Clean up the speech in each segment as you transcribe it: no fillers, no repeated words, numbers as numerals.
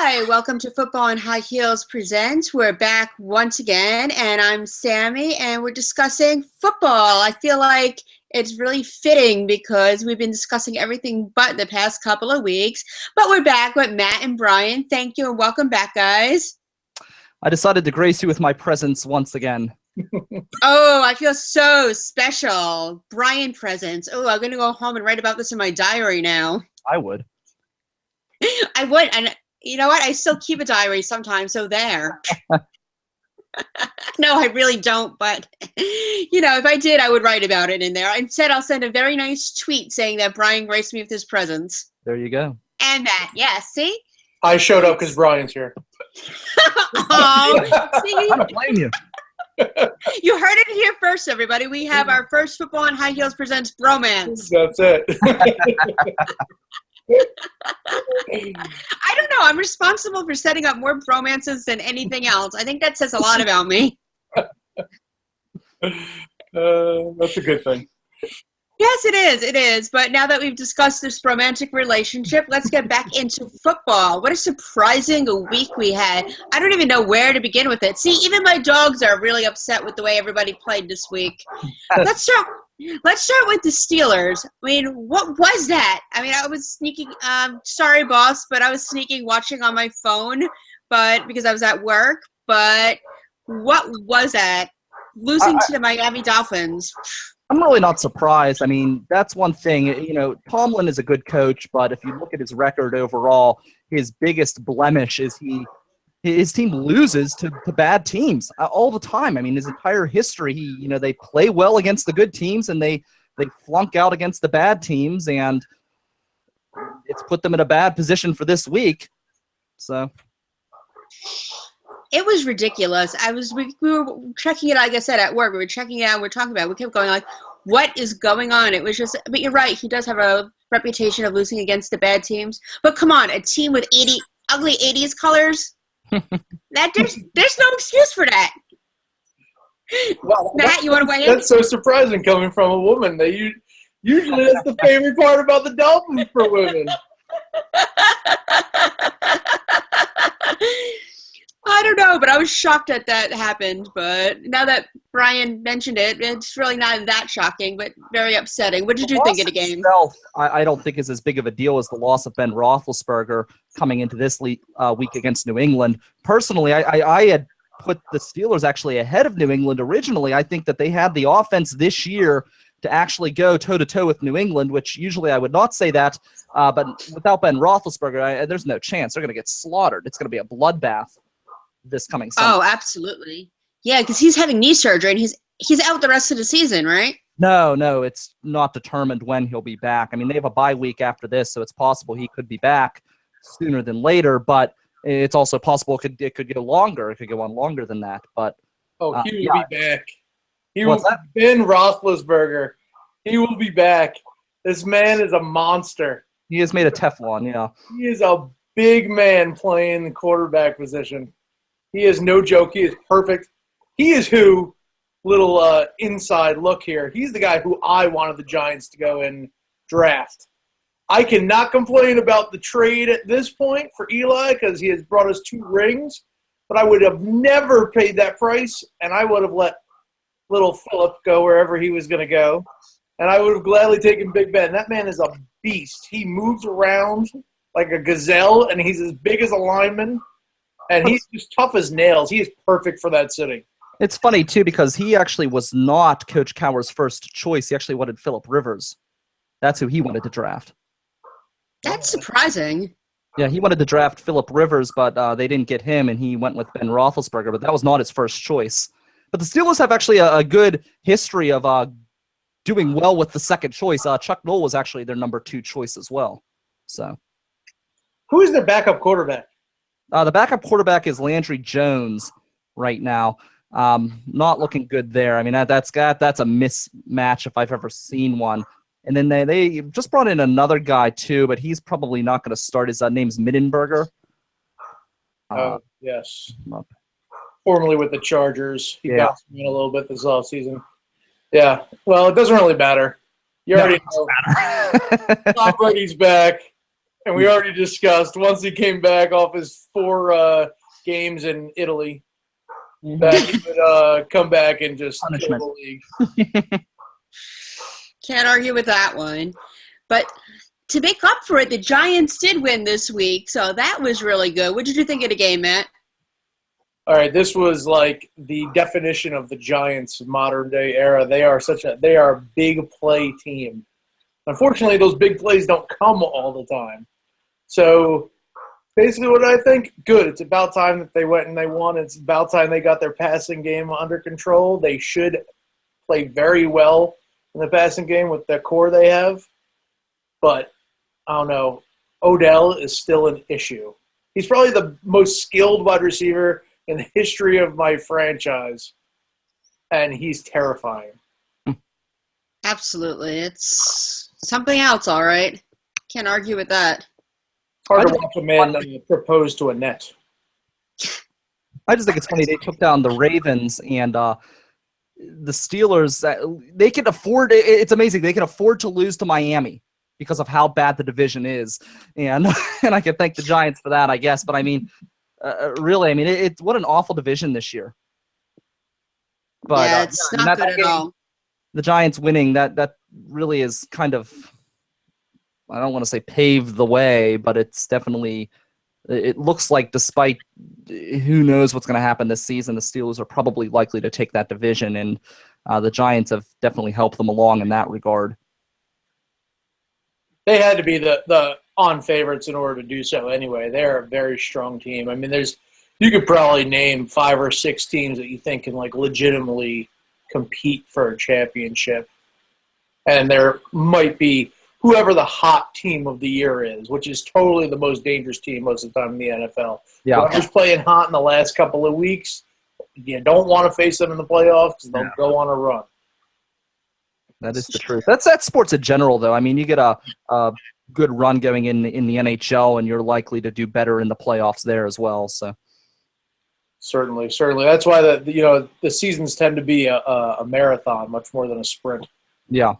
Hi, welcome to Football and High Heels Presents. We're back once again, and I'm Sammy, and we're discussing football. I feel like it's really fitting because we've been discussing everything but the past couple of weeks. But we're back with Matt and Brian. Thank you, and welcome back, guys. I decided to grace you with my presence once again. Oh, I feel so special. Brian presents. Oh, I'm going to go home and write about this in my diary now. I would. I would, and you know what? I still keep a diary sometimes, so there. No, I really don't, but, if I did, I would write about it in there. Instead, I'll send a very nice tweet saying that Brian graced me with his presence. There you go. And that, yeah, see? I showed up because Brian's here. Oh, see? I don't blame you. You heard it here first, everybody. We have our first Football and High Heels Presents bromance. That's it. I don't know. I'm responsible for setting up more bromances than anything else. I think that says a lot about me. That's a good thing. Yes, it is. It is. But now that we've discussed this romantic relationship, let's get back into football. What a surprising week we had. I don't even know where to begin with it. See, even my dogs are really upset with the way everybody played this week. Let's start with the Steelers. I mean, what was that? I mean, I was sneaking, sorry, boss, but I was sneaking watching on my phone, but because I was at work. But what was that? Losing to the Miami Dolphins. I'm really not surprised. I mean, that's one thing. Tomlin is a good coach, but if you look at his record overall, his biggest blemish is his team loses to bad teams all the time. I mean, his entire history, they play well against the good teams and they flunk out against the bad teams, and it's put them in a bad position for this week. So it was ridiculous. We were checking it, like I said, at work. We were checking it out. We were talking about it. We kept going like, what is going on? It was just, but you're right. He does have a reputation of losing against the bad teams. But come on, a team with ugly 80s colors, there's no excuse for that. Wow, Matt, you want to weigh in? That's so surprising coming from a woman. Usually that's the favorite part about the Dolphins for women. I don't know, but I was shocked that happened. But now that Brian mentioned it, it's really not that shocking, but very upsetting. What did you think of the game? Itself, I don't think is as big of a deal as the loss of Ben Roethlisberger coming into this week against New England. Personally, I had put the Steelers actually ahead of New England originally. I think that they had the offense this year to actually go toe-to-toe with New England, which usually I would not say that. But without Ben Roethlisberger, there's no chance. They're going to get slaughtered. It's going to be a bloodbath this coming Sunday. Oh, absolutely. Yeah, because he's having knee surgery, and he's out the rest of the season, right? No, it's not determined when he'll be back. I mean, they have a bye week after this, so it's possible he could be back sooner than later, but it's also possible it could go longer. It could go on longer than that. But he will be back. Ben Roethlisberger. He will be back. This man is a monster. He is made of Teflon, yeah. He is a big man playing the quarterback position. He is no joke. He is perfect. He is who, little inside look here, he's the guy who I wanted the Giants to go and draft. I cannot complain about the trade at this point for Eli because he has brought us 2 rings, but I would have never paid that price, and I would have let little Philip go wherever he was going to go, and I would have gladly taken Big Ben. That man is a beast. He moves around like a gazelle, and he's as big as a lineman. And he's just tough as nails. He is perfect for that city. It's funny, too, because he actually was not Coach Cowher's first choice. He actually wanted Phillip Rivers. That's who he wanted to draft. That's surprising. Yeah, he wanted to draft Phillip Rivers, but they didn't get him, and he went with Ben Roethlisberger. But that was not his first choice. But the Steelers have actually a good history of doing well with the second choice. Chuck Noll was actually their number 2 choice as well. So, who is their backup quarterback? The backup quarterback is Landry Jones right now. Not looking good there. I mean, that's a mismatch if I've ever seen one. And then they just brought in another guy too, but he's probably not going to start. His name's Middenberger. Yes. Formerly with the Chargers. He bounced me in a little bit this offseason. Yeah. Well, it doesn't really matter. You already know. Tom Brady's back. And we already discussed, once he came back off his 4 games in Italy, that he would come back and just kill the league. Can't argue with that one. But to make up for it, the Giants did win this week, so that was really good. What did you think of the game, Matt? All right, this was like the definition of the Giants' modern-day era. They are a big play team. Unfortunately, those big plays don't come all the time. So basically what I think, good. It's about time that they went and they won. It's about time they got their passing game under control. They should play very well in the passing game with the core they have. But, I don't know, Odell is still an issue. He's probably the most skilled wide receiver in the history of my franchise, and he's terrifying. Absolutely. It's something else, all right. Can't argue with that. Hard to watch a man propose to a net. I just think it's funny they took down the Ravens and the Steelers. They can afford it. It's amazing. They can afford to lose to Miami because of how bad the division is. And I can thank the Giants for that, I guess. But, I mean, really, it's what an awful division this year. But, yeah, it's not good at all. The Giants winning, that really is kind of, I don't want to say paved the way, but it's definitely, it looks like despite who knows what's going to happen this season, the Steelers are probably likely to take that division, and the Giants have definitely helped them along in that regard. They had to be the on favorites in order to do so anyway. They're a very strong team. I mean, you could probably name 5 or 6 teams that you think can like legitimately compete for a championship. And there might be whoever the hot team of the year is, which is totally the most dangerous team most of the time in the NFL. Yeah. Whoever's playing hot in the last couple of weeks, you don't want to face them in the playoffs because they'll go on a run. That is the truth. That's sports in general, though. I mean, you get a good run going in the NHL, and you're likely to do better in the playoffs there as well. So certainly. That's why the seasons tend to be a marathon much more than a sprint. Yeah.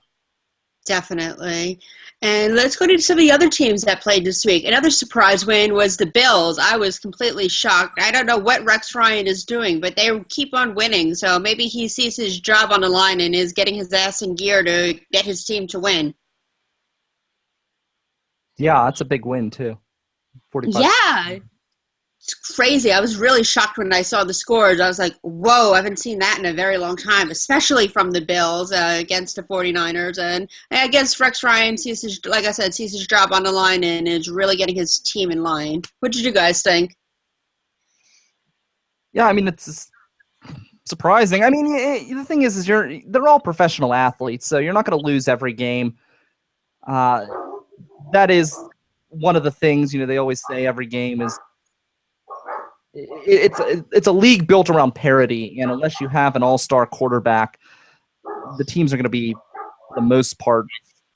Definitely. And let's go to some of the other teams that played this week. Another surprise win was the Bills. I was completely shocked. I don't know what Rex Ryan is doing, but they keep on winning. So maybe he sees his job on the line and is getting his ass in gear to get his team to win. Yeah, that's a big win, too. 45. Yeah. It's crazy. I was really shocked when I saw the scores. I was like, whoa, I haven't seen that in a very long time, especially from the Bills against the 49ers. And I guess Rex Ryan sees his job on the line and is really getting his team in line. What did you guys think? Yeah, I mean, it's surprising. I mean, the thing is they're all professional athletes, so you're not going to lose every game. That is one of the things, they always say every game is, it's a league built around parity, and unless you have an all-star quarterback, the teams are going to be, for the most part,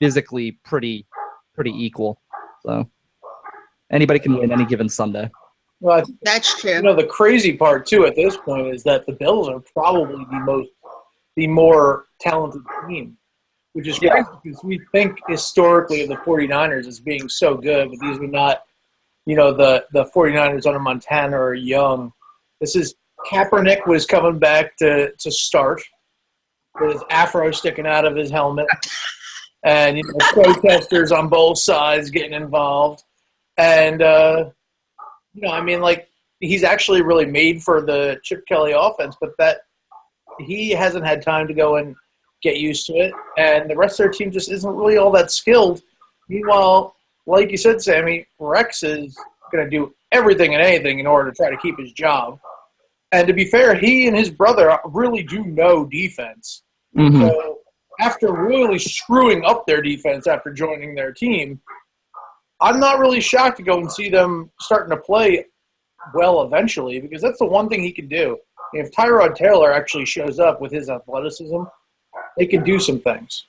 physically pretty equal. So anybody can win any given Sunday. Well, that's true. The crazy part too at this point is that the Bills are probably the more talented team, which is crazy because we think historically of the 49ers as being so good, but these are not. The 49ers under Montana are young. This is Kaepernick was coming back to start with his afro sticking out of his helmet. And, protesters on both sides getting involved. And, he's actually really made for the Chip Kelly offense, but that he hasn't had time to go and get used to it. And the rest of their team just isn't really all that skilled. Meanwhile, like you said, Sammy, Rex is going to do everything and anything in order to try to keep his job. And to be fair, he and his brother really do know defense. Mm-hmm. So after really screwing up their defense after joining their team, I'm not really shocked to go and see them starting to play well eventually, because that's the one thing he can do. If Tyrod Taylor actually shows up with his athleticism, they can do some things.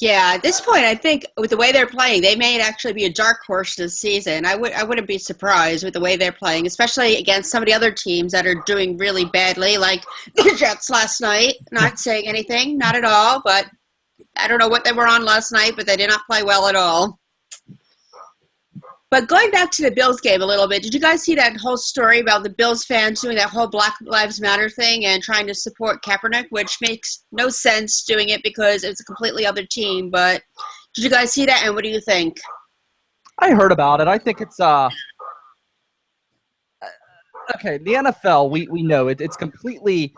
Yeah, at this point, I think with the way they're playing, they may actually be a dark horse this season. I wouldn't be surprised with the way they're playing, especially against some of the other teams that are doing really badly, like the Jets last night. Not saying anything, not at all, but I don't know what they were on last night, but they did not play well at all. But going back to the Bills game a little bit, did you guys see that whole story about the Bills fans doing that whole Black Lives Matter thing and trying to support Kaepernick, which makes no sense doing it because it's a completely other team. But did you guys see that, and what do you think? I heard about it. I think it's okay. The NFL, we know it's completely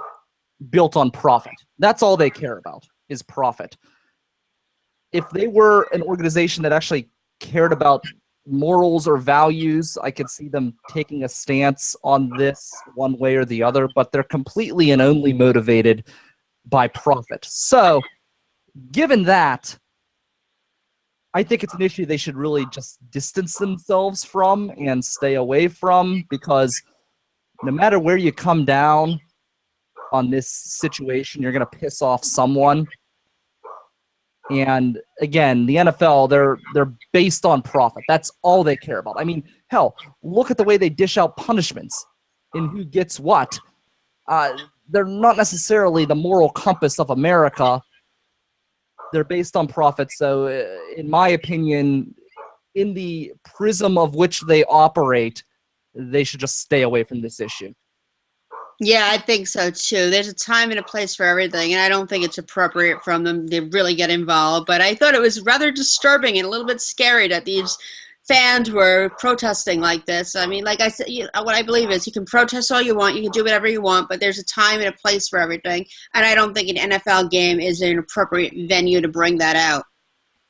built on profit. That's all they care about is profit. If they were an organization that actually cared about morals or values, I could see them taking a stance on this one way or the other, but they're completely and only motivated by profit. So, given that, I think it's an issue they should really just distance themselves from and stay away from, because no matter where you come down on this situation, you're going to piss off someone. And again, the NFL, they're based on profit. That's all they care about. I mean, hell, look at the way they dish out punishments and who gets what. They're not necessarily the moral compass of America. They're based on profit. So, in my opinion, in the prism of which they operate, they should just stay away from this issue. Yeah, I think so too. There's a time and a place for everything, and I don't think it's appropriate from them to really get involved. But I thought it was rather disturbing and a little bit scary that these fans were protesting like this. I mean, like I said, what I believe is you can protest all you want, you can do whatever you want, but there's a time and a place for everything. And I don't think an NFL game is an appropriate venue to bring that out.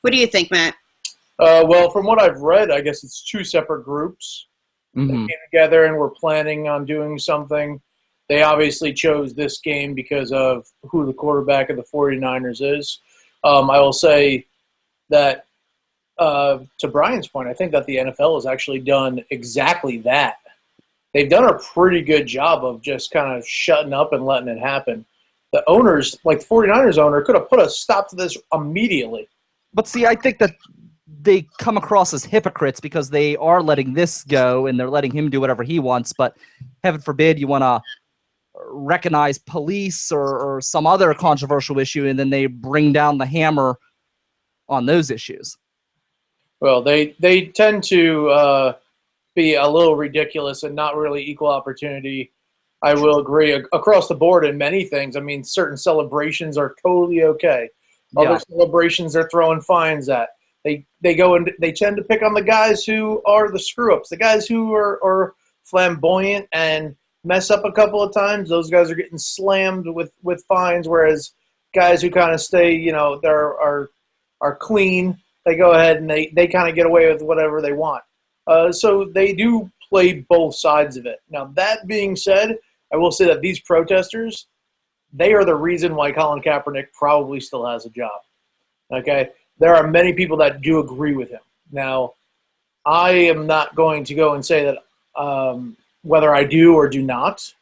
What do you think, Matt? Well, from what I've read, I guess it's two separate groups that came together and were planning on doing something. They obviously chose this game because of who the quarterback of the 49ers is. I will say that, to Brian's point, I think that the NFL has actually done exactly that. They've done a pretty good job of just kind of shutting up and letting it happen. The owners, like the 49ers owner, could have put a stop to this immediately. But see, I think that they come across as hypocrites because they are letting this go and they're letting him do whatever he wants. But heaven forbid you want to recognize police or some other controversial issue, and then they bring down the hammer on those issues. Well, they tend to be a little ridiculous and not really equal opportunity. I will agree across the board in many things. I mean, certain celebrations are totally okay. Other celebrations they're throwing fines at. They go and they tend to pick on the guys who are the screw-ups, the guys who are flamboyant and mess up a couple of times. Those guys are getting slammed with fines, whereas guys who kind of stay, are clean, they go ahead and they kind of get away with whatever they want. So they do play both sides of it. Now, that being said, I will say that these protesters, they are the reason why Colin Kaepernick probably still has a job. Okay? There are many people that do agree with him. Now, I am not going to go and say that whether I do or do not.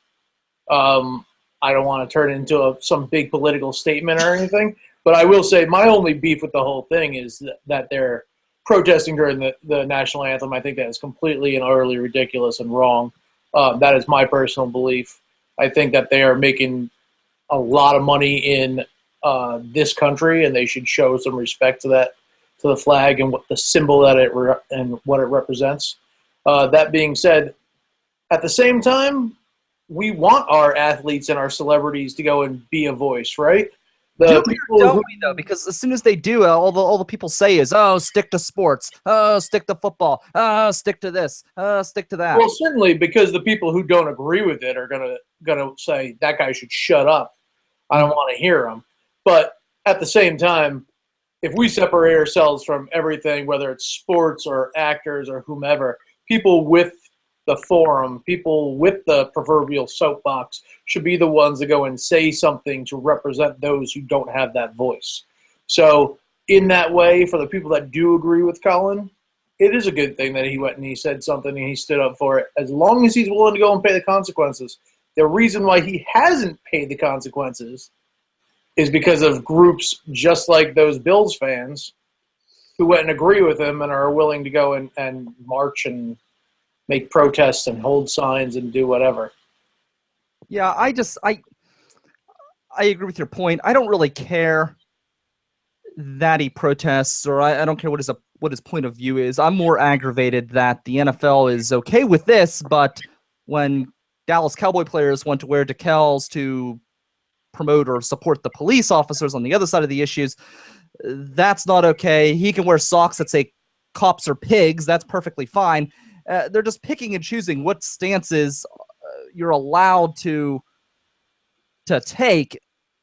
I don't want to turn it into some big political statement or anything, but I will say my only beef with the whole thing is that they're protesting during the national anthem. I think that is completely and utterly ridiculous and wrong. That is my personal belief. I think that they are making a lot of money in this country, and they should show some respect to the flag and what the symbol that and what it represents. That being said, at the same time, we want our athletes and our celebrities to go and be a voice, right? Don't we though? Because as soon as they do, all the people say is, "Oh, stick to sports. Oh, stick to football. Oh, stick to this. Oh, stick to that." Well, certainly, because the people who don't agree with it are gonna say that guy should shut up. I don't want to hear him. But at the same time, if we separate ourselves from everything, whether it's sports or actors or whomever, people with the forum, people with the proverbial soapbox should be the ones that go and say something to represent those who don't have that voice. So in that way, for the people that do agree with Colin, it is a good thing that he went and he said something and he stood up for it, as long as he's willing to go and pay the consequences. The reason why he hasn't paid the consequences is because of groups just like those Bills fans who went and agree with him and are willing to go and march and make protests and hold signs and do whatever. Yeah, I agree with your point. I don't really care that he protests, or I don't care what his point of view is. I'm more aggravated that the NFL is okay with this, but when Dallas Cowboy players want to wear decals to promote or support the police officers on the other side of the issues, that's not okay. He can wear socks that say cops are pigs. That's perfectly fine. They're just picking and choosing what stances you're allowed to take.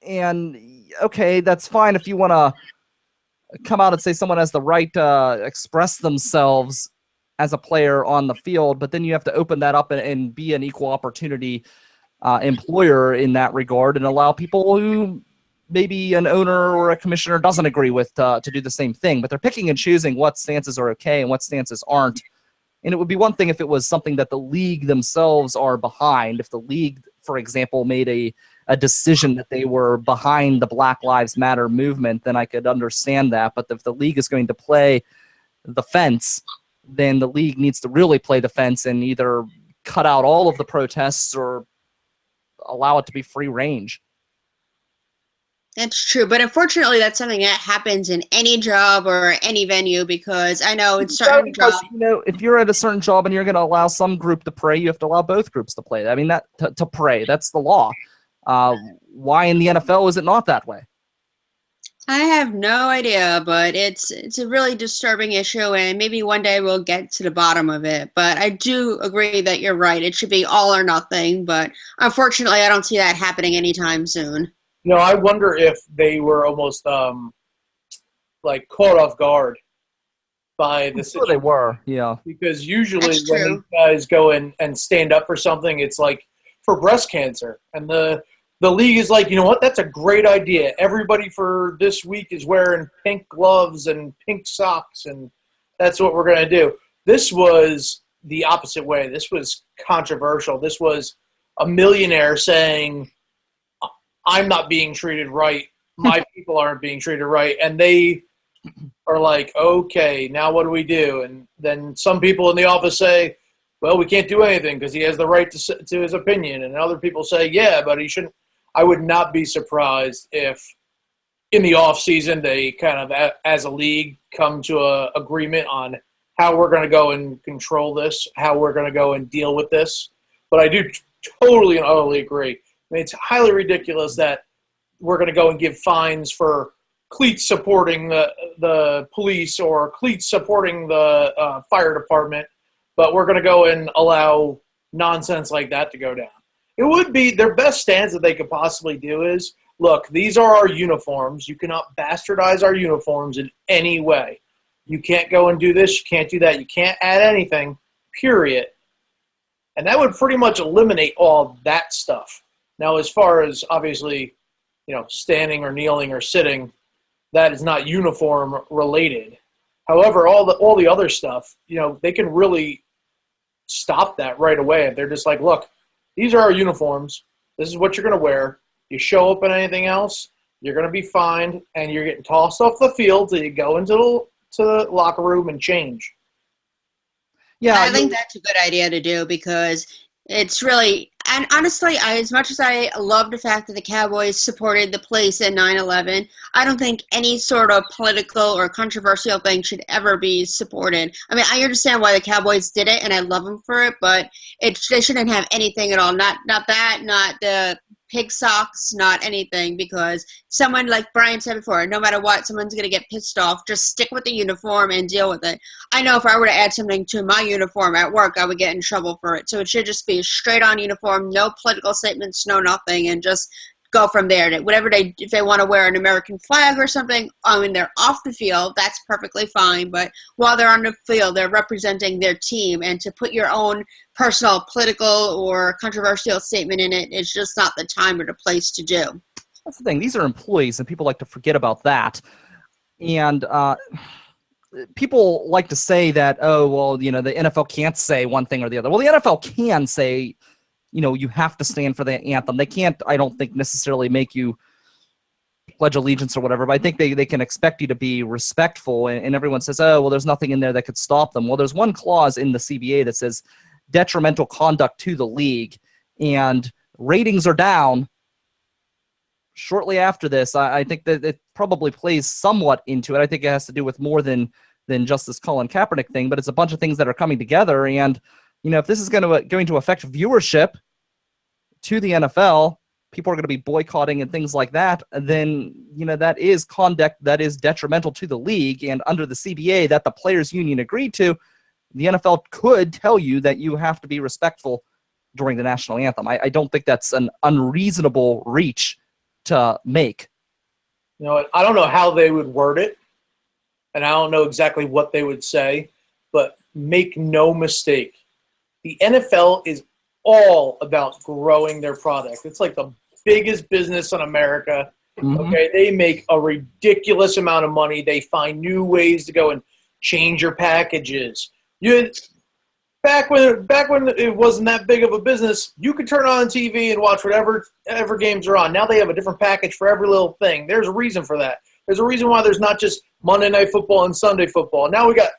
And okay, that's fine if you want to come out and say someone has the right to express themselves as a player on the field, but then you have to open that up and be an equal opportunity employer in that regard and allow people who maybe an owner or a commissioner doesn't agree with to do the same thing. But they're picking and choosing what stances are okay and what stances aren't. And it would be one thing if it was something that the league themselves are behind. If the league, for example, made a decision that they were behind the Black Lives Matter movement, then I could understand that. But if the league is going to play the fence, then the league needs to really play the fence and either cut out all of the protests or allow it to be free range. That's true, but unfortunately, that's something that happens in any job or any venue, because I know in certain jobs. If you're at a certain job and you're going to allow some group to pray, you have to allow both groups to play. I mean, to pray, that's the law. Why in the NFL is it not that way? I have no idea, but it's a really disturbing issue, and maybe one day we'll get to the bottom of it. But I do agree that you're right. It should be all or nothing, but unfortunately, I don't see that happening anytime soon. I wonder if they were almost like caught off guard by the situation. They were, yeah. Because usually when these guys go in and stand up for something, it's like for breast cancer. And the league is like, you know what, that's a great idea. Everybody for this week is wearing pink gloves and pink socks, and that's what we're going to do. This was the opposite way. This was controversial. This was a millionaire saying, I'm not being treated right. My people aren't being treated right. And they are like, okay, now what do we do? And then some people in the office say, well, we can't do anything because he has the right to his opinion. And other people say, yeah, but he shouldn't. I would not be surprised if in the off season they kind of, as a league, come to an agreement on how we're going to go and control this, how we're going to go and deal with this. But I do totally and utterly agree. I mean, it's highly ridiculous that we're going to go and give fines for cleats supporting the police or cleats supporting the fire department, but we're going to go and allow nonsense like that to go down. It would be their best stance that they could possibly do is, look, these are our uniforms. You cannot bastardize our uniforms in any way. You can't go and do this. You can't do that. You can't add anything, period. And that would pretty much eliminate all that stuff. Now, as far as obviously, standing or kneeling or sitting, that is not uniform related. However, all the other stuff, they can really stop that right away. If they're just like, look, these are our uniforms. This is what you're going to wear. You show up in anything else, you're going to be fined, and you're getting tossed off the field till you go into the locker room and change. Yeah, I think that's a good idea to do, because it's really, and honestly, as much as I love the fact that the Cowboys supported the police in 9/11, I don't think any sort of political or controversial thing should ever be supported. I mean, I understand why the Cowboys did it, and I love them for it, but they shouldn't have anything at all. Not that, not the pig socks, not anything, because someone, like Brian said before, no matter what, someone's going to get pissed off. Just stick with the uniform and deal with it. I know if I were to add something to my uniform at work, I would get in trouble for it. So it should just be a straight-on uniform, no political statements, no nothing, and just go from there. If they want to wear an American flag or something, when they're off the field, that's perfectly fine. But while they're on the field, they're representing their team, and to put your own personal political or controversial statement in it is just not the time or the place to do. That's the thing. These are employees, and people like to forget about that. And people like to say that, oh, well, the NFL can't say one thing or the other. Well, the NFL can say, you have to stand for the anthem. They can't, I don't think, necessarily make you pledge allegiance or whatever, but I think they can expect you to be respectful. And everyone says, oh, well, there's nothing in there that could stop them. Well, there's one clause in the CBA that says detrimental conduct to the league, and ratings are down shortly after this, I think that it probably plays somewhat into it. I think it has to do with more than just this Colin Kaepernick thing, but it's a bunch of things that are coming together. And, if this is going to affect viewership to the NFL, people are going to be boycotting and things like that, then, that is conduct that is detrimental to the league. And under the CBA that the players union agreed to, the NFL could tell you that you have to be respectful during the national anthem. I don't think that's an unreasonable reach to make. I don't know how they would word it, and I don't know exactly what they would say, but make no mistake, the NFL is all about growing their product. It's like the biggest business in America. Mm-hmm. Okay, they make a ridiculous amount of money. They find new ways to go and change your packages. Back when it wasn't that big of a business, you could turn on TV and watch whatever games are on. Now they have a different package for every little thing. There's a reason for that. There's a reason why there's not just Monday Night Football and Sunday Football. Now we got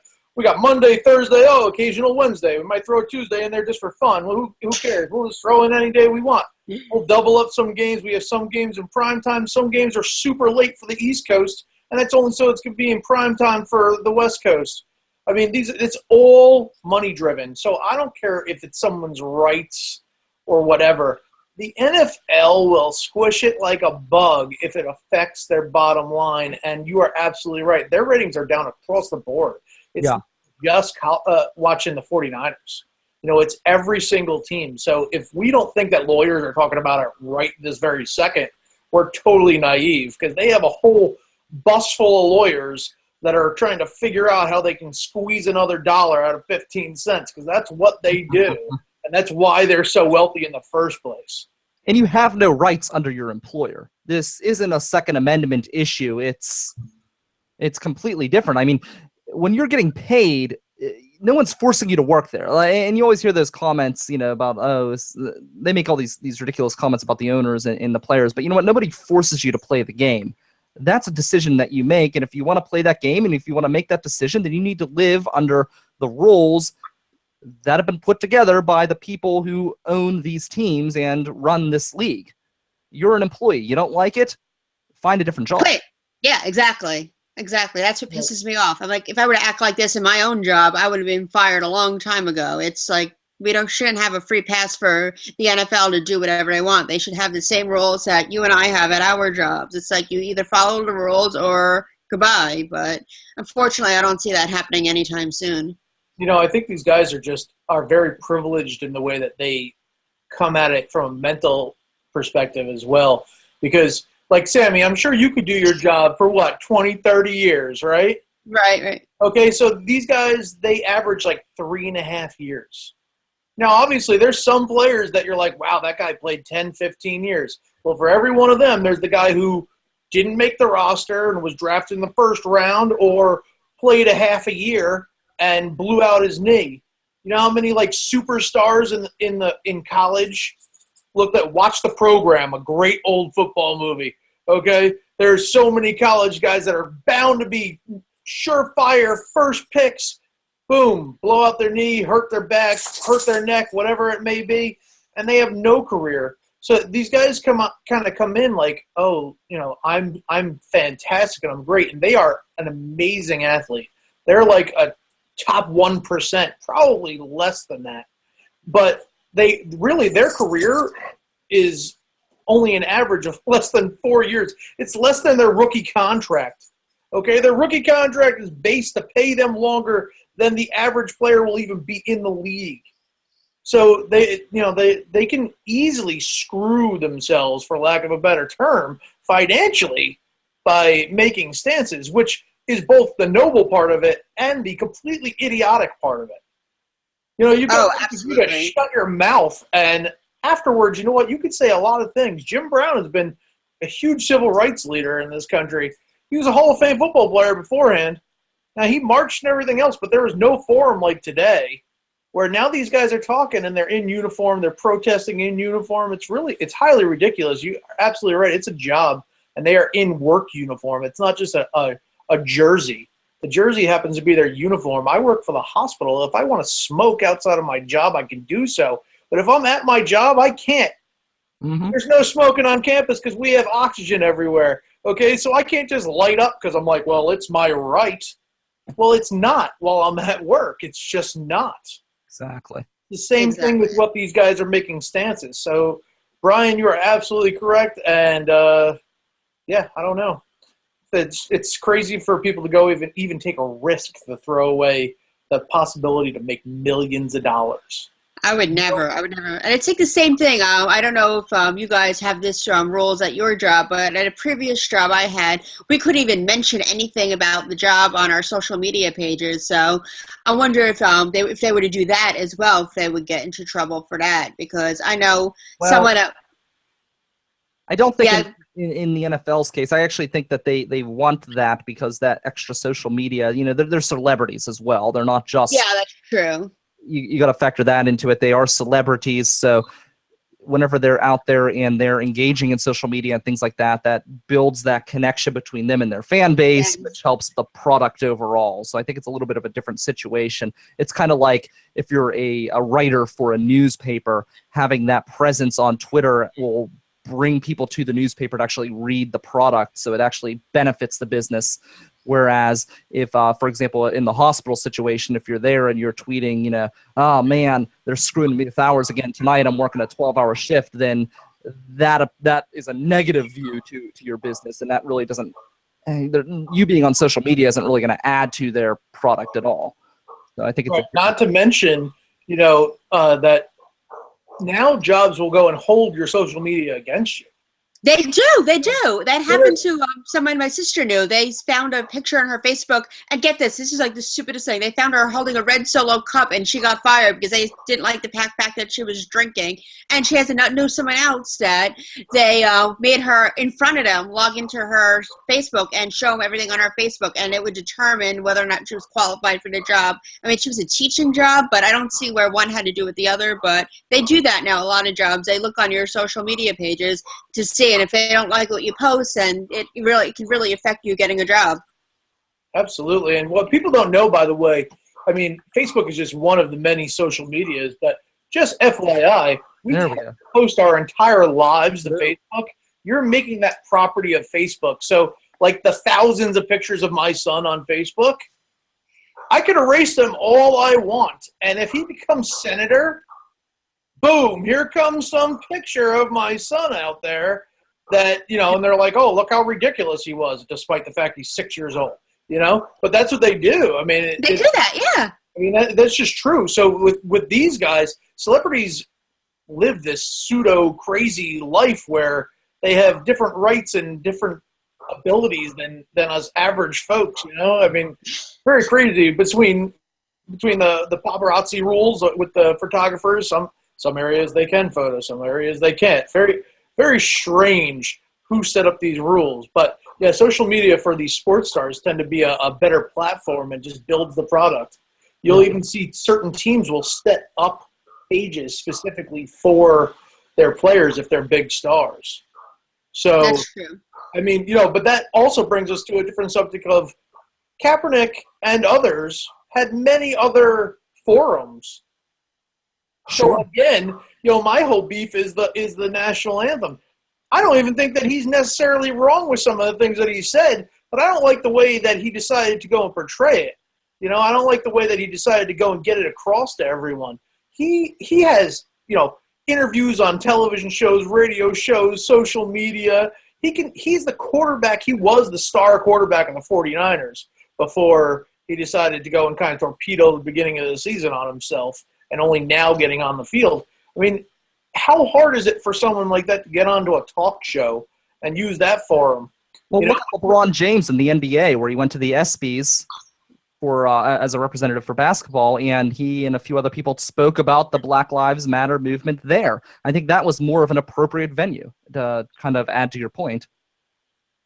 Monday, Thursday, occasional Wednesday. We might throw a Tuesday in there just for fun. Well, who cares? We'll just throw in any day we want. We'll double up some games. We have some games in prime time. Some games are super late for the East Coast, and that's only so it's going to be in prime time for the West Coast. I mean, it's all money-driven, so I don't care if it's someone's rights or whatever. The NFL will squish it like a bug if it affects their bottom line, and you are absolutely right. Their ratings are down across the board. It's just watching the 49ers. It's every single team. So if we don't think that lawyers are talking about it right this very second, we're totally naive because they have a whole bus full of lawyers that are trying to figure out how they can squeeze another dollar out of 15 cents because that's what they do, and that's why they're so wealthy in the first place. And you have no rights under your employer. This isn't a Second Amendment issue. It's completely different. I mean, when you're getting paid, no one's forcing you to work there. And you always hear those comments, about, they make all these ridiculous comments about the owners and the players. But you know what? Nobody forces you to play the game. That's a decision that you make, and if you want to play that game and if you want to make that decision, then you need to live under the rules that have been put together by the people who own these teams and run this league. You're an employee. You don't like it? Find a different job. Wait. Yeah, exactly. Exactly. That's what pisses me off. I'm like, if I were to act like this in my own job, I would have been fired a long time ago. It's like we shouldn't have a free pass for the NFL to do whatever they want. They should have the same rules that you and I have at our jobs. It's like you either follow the rules or goodbye. But unfortunately, I don't see that happening anytime soon. I think these guys are very privileged in the way that they come at it from a mental perspective as well. Because, like Sammy, I'm sure you could do your job for, 20, 30 years, right? Right. Okay, so these guys, they average like 3.5 years. Now, obviously, there's some players that you're like, wow, that guy played 10, 15 years. Well, for every one of them, there's the guy who didn't make the roster and was drafted in the first round or played a half a year and blew out his knee. You know how many superstars in college watch The Program, a great old football movie, okay? There's so many college guys that are bound to be surefire first picks. Boom, blow out their knee, hurt their back, hurt their neck, whatever it may be, and they have no career. So these guys come in like, I'm fantastic and I'm great, and they are an amazing athlete. They're like a top 1%, probably less than that. But their career is only an average of less than 4 years. It's less than their rookie contract. Okay, their rookie contract is based to pay them longer than the average player will even be in the league. So they can easily screw themselves, for lack of a better term, financially by making stances, which is both the noble part of it and the completely idiotic part of it. You got to shut your mouth, and afterwards, you know what? You could say a lot of things. Jim Brown has been a huge civil rights leader in this country. He was a Hall of Fame football player beforehand. Now, he marched and everything else, but there was no forum like today where now these guys are talking and they're in uniform, they're protesting in uniform. It's highly ridiculous. You are absolutely right. It's a job, and they are in work uniform. It's not just a jersey. The jersey happens to be their uniform. I work for the hospital. If I want to smoke outside of my job, I can do so. But if I'm at my job, I can't Mm-hmm. There's no smoking on campus because we have oxygen everywhere. Okay, so I can't just light up because I'm like, well, it's my right. Well, it's not while I'm at work. It's just not. Exactly. The same thing with what these guys are making stances. So, Brian, you are absolutely correct. And, yeah, I don't know. It's crazy for people to go even take a risk to throw away the possibility to make millions of dollars. I would never. And it's like the same thing. I don't know if you guys have this rules at your job, but at a previous job I had, we couldn't even mention anything about the job on our social media pages. So I wonder if they were to do that as well, if they would get into trouble for that. Because I know someone. I don't think Yeah. in the NFL's case, I actually think that they want that because that extra social media, they're celebrities as well. They're not just. Yeah, that's true. You got to factor that into it. They are celebrities, so whenever they're out there and they're engaging in social media and things like that, that builds that connection between them and their fan base, which helps the product overall. So I think it's a little bit of a different situation. It's kind of like if you're a writer for a newspaper, having that presence on Twitter will bring people to the newspaper to actually read the product, so it actually benefits the business. Whereas if, for example, in the hospital situation, if you're there and you're tweeting, oh man, they're screwing me with hours again tonight, I'm working a 12-hour shift, then that is a negative view to your business, and that really doesn't. You being on social media isn't really going to add to their product at all. So I think it's not to mention, that now jobs will go and hold your social media against you. They do. That happened to someone my sister knew. They found a picture on her Facebook, and get this is like the stupidest thing. They found her holding a red Solo cup, and she got fired because they didn't like the fact that she was drinking. And she has knew someone else that they made her, in front of them, log into her Facebook and show them everything on her Facebook, and it would determine whether or not she was qualified for the job. I mean, she was a teaching job, but I don't see where one had to do with the other. But they do that now. A lot of jobs, they look on your social media pages to see. And if they don't like what you post, then it can really affect you getting a job. Absolutely. And what people don't know, by the way, I mean, Facebook is just one of the many social medias, but just FYI, we post our entire lives to Facebook. You're making that property of Facebook. So, like the thousands of pictures of my son on Facebook, I could erase them all I want. And if he becomes senator, boom, here comes some picture of my son out there. That, and they're like, oh, look how ridiculous he was, despite the fact he's 6 years old, But that's what they do. I mean, they do that, yeah. I mean, that's just true. So with these guys, celebrities live this pseudo-crazy life where they have different rights and different abilities than us average folks, I mean, very crazy between the paparazzi rules with the photographers. Some areas they can photo, some areas they can't. Very strange who set up these rules. But, yeah, social media for these sports stars tend to be a better platform and just builds the product. You'll even see certain teams will set up pages specifically for their players if they're big stars. So, that's true. I mean, but that also brings us to a different subject of Kaepernick and others had many other forums. Sure. So, again, my whole beef is the national anthem. I don't even think that he's necessarily wrong with some of the things that he said, but I don't like the way that he decided to go and portray it. I don't like the way that he decided to go and get it across to everyone. He has, interviews on television shows, radio shows, social media. He's the quarterback. He was the star quarterback of the 49ers before he decided to go and kind of torpedo the beginning of the season on himself and only now getting on the field. I mean, how hard is it for someone like that to get onto a talk show and use that forum? Well, look at LeBron James in the NBA, where he went to the ESPYs for as a representative for basketball, and he and a few other people spoke about the Black Lives Matter movement there. I think that was more of an appropriate venue to kind of add to your point.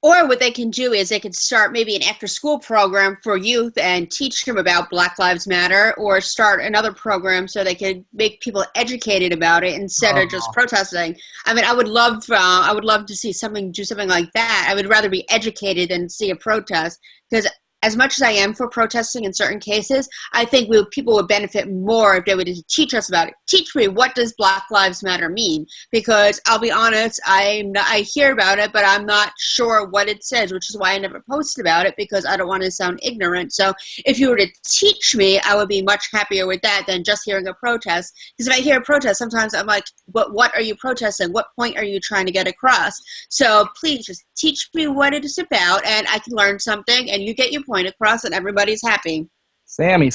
Or what they can do is they could start maybe an after-school program for youth and teach them about Black Lives Matter, or start another program so they could make people educated about it instead of just protesting. I mean, I would love to see do something like that. I would rather be educated than see a protest, because as much as I am for protesting in certain cases, I think people would benefit more if they would teach us about it. Teach me, what does Black Lives Matter mean? Because I'll be honest, I hear about it, but I'm not sure what it says, which is why I never post about it, because I don't want to sound ignorant. So if you were to teach me, I would be much happier with that than just hearing a protest. Because if I hear a protest, sometimes I'm like, what are you protesting? What point are you trying to get across? So please just teach me what it is about, and I can learn something, and you get your point across, and everybody's happy. Sammy,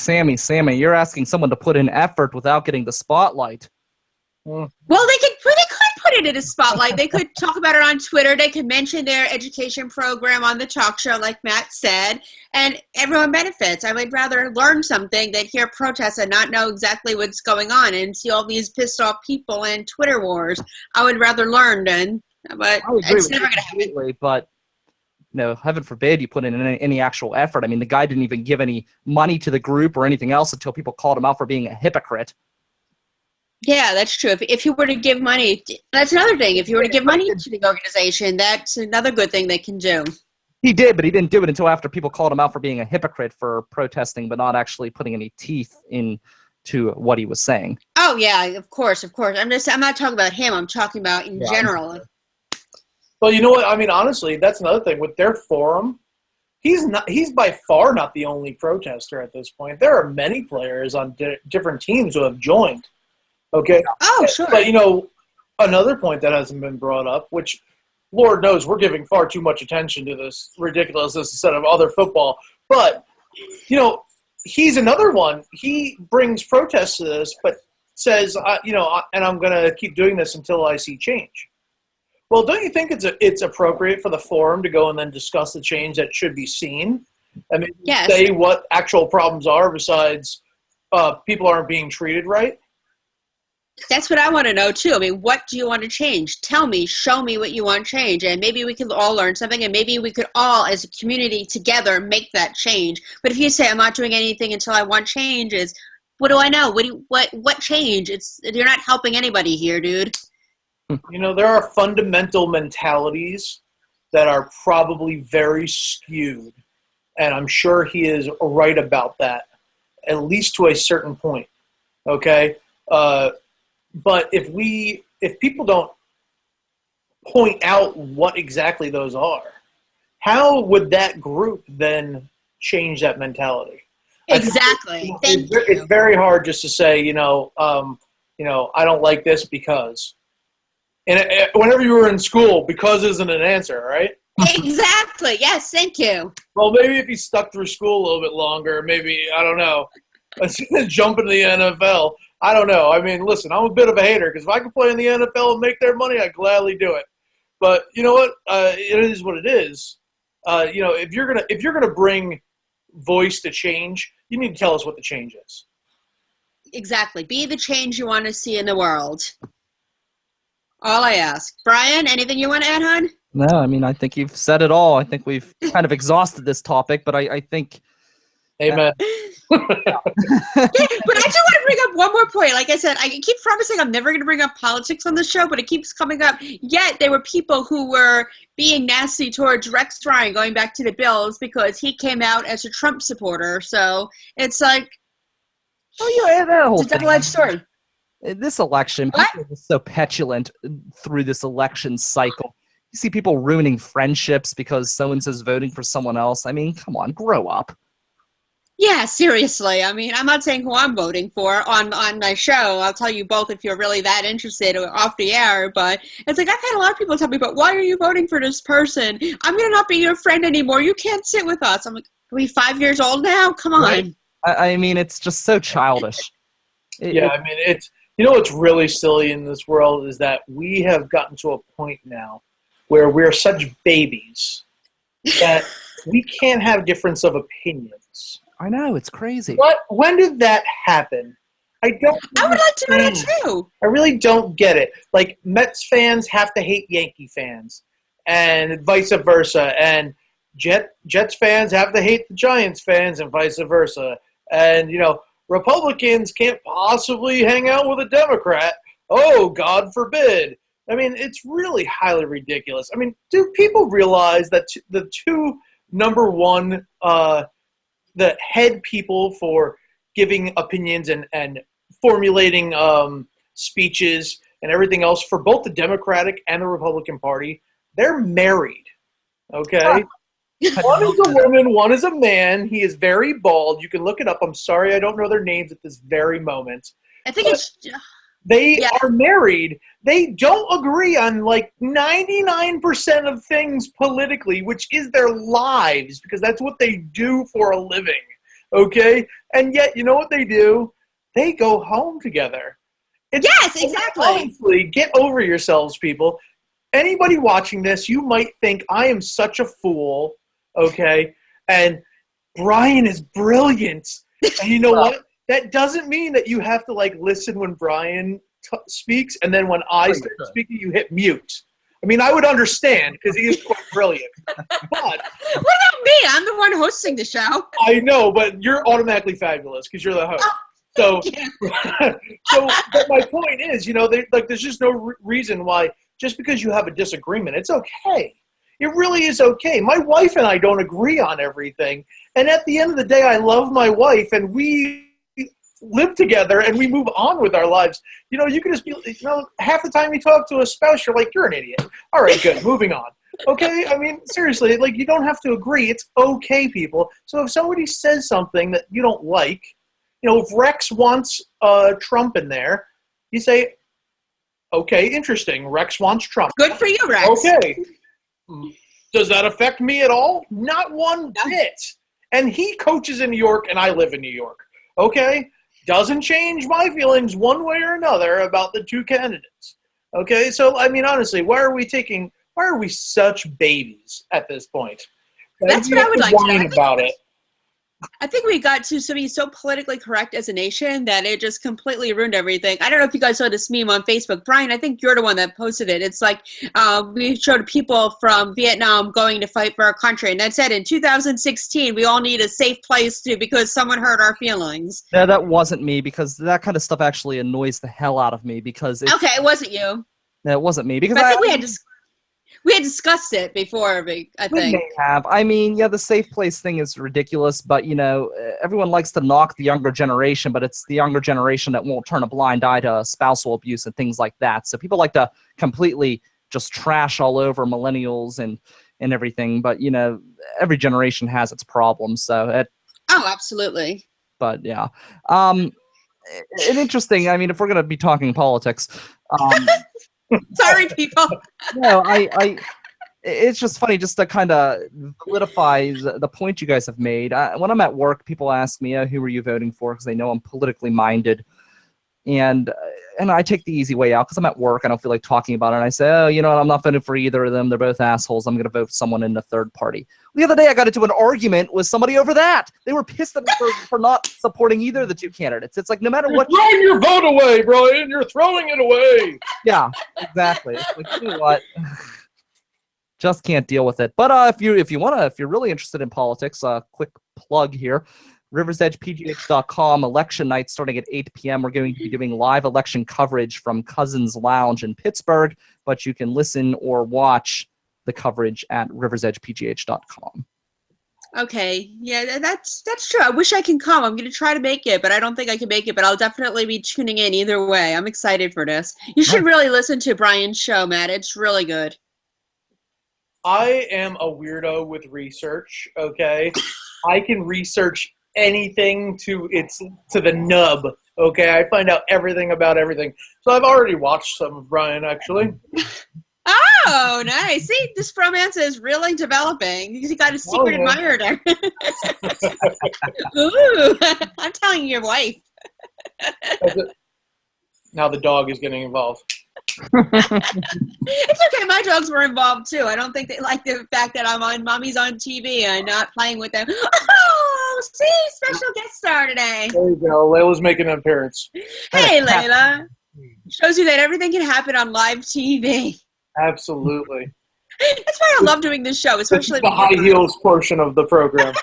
you're asking someone to put in effort without getting the spotlight. Well, they could put it in a spotlight. They could talk about it on Twitter. They could mention their education program on the talk show, like Matt said, and everyone benefits. I would rather learn something than hear protests and not know exactly what's going on and see all these pissed off people in Twitter wars. I would rather learn but it's never going to happen. But heaven forbid you put in any actual effort. I mean, the guy didn't even give any money to the group or anything else until people called him out for being a hypocrite. Yeah, that's true. If you were to give money, that's another thing. If you were to give money to the organization, that's another good thing they can do. He did, but he didn't do it until after people called him out for being a hypocrite for protesting, but not actually putting any teeth into what he was saying. Oh yeah, of course. I'm not talking about him. I'm talking about in general. Well, you know what? I mean, honestly, that's another thing with their forum. He's by far not the only protester at this point. There are many players on different teams who have joined. Okay. Oh, sure. But another point that hasn't been brought up, which Lord knows we're giving far too much attention to this ridiculousness instead of other football. But he's another one. He brings protests to this, but says, and I'm going to keep doing this until I see change. Well, don't you think it's appropriate for the forum to go and then discuss the change that should be seen? I mean, yes. Say what actual problems are besides people aren't being treated right? That's what I want to know, too. I mean, what do you want to change? Tell me, show me what you want to change, and maybe we could all learn something, and maybe we could all, as a community together, make that change. But if you say, I'm not doing anything until I want changes, what do I know? What change? You're not helping anybody here, dude. There are fundamental mentalities that are probably very skewed, and I'm sure he is right about that, at least to a certain point, okay? But if people don't point out what exactly those are, how would that group then change that mentality? Exactly. It's very hard just to say, I don't like this because. And whenever you were in school, because isn't an answer, right? Exactly. Yes, thank you. Well, maybe if he stuck through school a little bit longer, maybe, I don't know, jump into the NFL. I don't know. I mean, listen, I'm a bit of a hater because if I could play in the NFL and make their money, I'd gladly do it. But you know what? It is what it is. If you're gonna bring voice to change, you need to tell us what the change is. Exactly. Be the change you want to see in the world. All I ask. Brian, anything you want to add, hon? No, I mean, I think you've said it all. I think we've kind of exhausted this topic, but I think... Amen. But I do want to bring up one more point. Like I said, I keep promising I'm never going to bring up politics on the show, but it keeps coming up. Yet there were people who were being nasty towards Rex Ryan going back to the Bills because he came out as a Trump supporter. So it's like, that whole it's a double-edged sword. This election, people are so petulant through this election cycle. You see people ruining friendships because so-and-so's voting for someone else. I mean, come on, grow up. Yeah, seriously. I mean, I'm not saying who I'm voting for on my show. I'll tell you both if you're really that interested off the air. But it's like I've had a lot of people tell me, but why are you voting for this person? I'm going to not be your friend anymore. You can't sit with us. I'm like, are we 5 years old now? Come on. Right. I mean, it's just so childish. I mean, it's... what's really silly in this world is that we have gotten to a point now where we're such babies that we can't have difference of opinions. I know, it's crazy. When did that happen? I would like to know that too. I really don't get it. Like, Mets fans have to hate Yankee fans, and vice versa. And Jets fans have to hate the Giants fans, and vice versa. And, Republicans can't possibly hang out with a Democrat. Oh, God forbid. I mean, it's really highly ridiculous. I mean, do people realize that the two number one the head people for giving opinions and formulating speeches and everything else for both the Democratic and the Republican Party, they're married. Okay? One is a woman, one is a man. He is very bald. You can look it up. I'm sorry I don't know their names at this very moment. I think it's... They are married. They don't agree on like 99% of things politically, which is their lives, because that's what they do for a living. Okay? And yet, you know what they do? They go home together. Yes, exactly. Honestly, get over yourselves, people. Anybody watching this, you might think I am such a fool, okay? And Brian is brilliant. And you know what? That doesn't mean that you have to like listen when Brian speaks, and then when I start speaking, you hit mute. I mean, I would understand because he is quite brilliant. But what about me? I'm the one hosting the show. I know, but you're automatically fabulous because you're the host. So, but my point is, you know, there's just no reason why. Just because you have a disagreement, it's okay. It really is okay. My wife and I don't agree on everything, and at the end of the day, I love my wife, and we live together and we move on with our lives. You know, you can just be, you know, half the time you talk to a spouse, you're like, you're an idiot. All right, good, moving on. Okay, I mean, seriously, like, you don't have to agree. It's okay, people. So if somebody says something that you don't like, you know, if Rex wants Trump in there, you say, okay, interesting. Rex wants Trump. Good for you, Rex. Okay. Does that affect me at all? Not one bit. And he coaches in New York, and I live in New York. Okay? Doesn't change my feelings one way or another about the two candidates. Okay? So, I mean, honestly, why are we such babies at this point? That's what I would like to whine about it. I think we got to be so politically correct as a nation that it just completely ruined everything. I don't know if you guys saw this meme on Facebook. Brian, I think you're the one that posted it. It's like we showed people from Vietnam going to fight for our country. And that said, in 2016, we all need a safe place to because someone hurt our feelings. No, that wasn't me, because that kind of stuff actually annoys the hell out of me. Because okay, it wasn't you. No, it wasn't me. Because I think we had discussed it before, I think. We may have. I mean, yeah, the safe place thing is ridiculous, but, you know, everyone likes to knock the younger generation, but it's the younger generation that won't turn a blind eye to spousal abuse and things like that. So people like to completely just trash all over millennials and everything, but, you know, every generation has its problems. So oh, absolutely. But, yeah. And interesting, I mean, if we're going to be talking politics... Sorry, people. No, it's just funny just to kind of solidify the point you guys have made. When I'm at work, people ask me, who are you voting for? Because they know I'm politically minded. And I take the easy way out because I'm at work. I don't feel like talking about it. And I say, oh, you know what? I'm not voting for either of them. They're both assholes. I'm going to vote for someone in the third party. The other day, I got into an argument with somebody over that. They were pissed at me for not supporting either of the two candidates. It's like, no matter what. You're throwing your vote away, Brian. You're throwing it away. Yeah, exactly. It's like, you know what? Just can't deal with it. But if you're really interested in politics, quick plug here. RiversEdgePGH.com, election night starting at 8 p.m. We're going to be doing live election coverage from Cousins Lounge in Pittsburgh, but you can listen or watch the coverage at RiversEdgePGH.com. Okay, yeah, that's true. I wish I can come. I'm going to try to make it, but I don't think I can make it, but I'll definitely be tuning in either way. I'm excited for this. You should really listen to Brian's show, Matt. It's really good. I am a weirdo with research, okay? I can research anything to the nub, okay? I find out everything about everything. So I've already watched some of Brian, actually. Oh, nice. See, this romance is really developing. You got a secret admirer there. Ooh, I'm telling your wife. Now the dog is getting involved. It's okay. My dogs were involved too. I don't think they like the fact that I'm on Mommy's on TV and not playing with them. Oh, see, special guest star today. There you go. Layla's making an appearance. Hey, Layla. Shows you that everything can happen on live TV. Absolutely. That's why I love doing this show, especially the high heels portion of the program.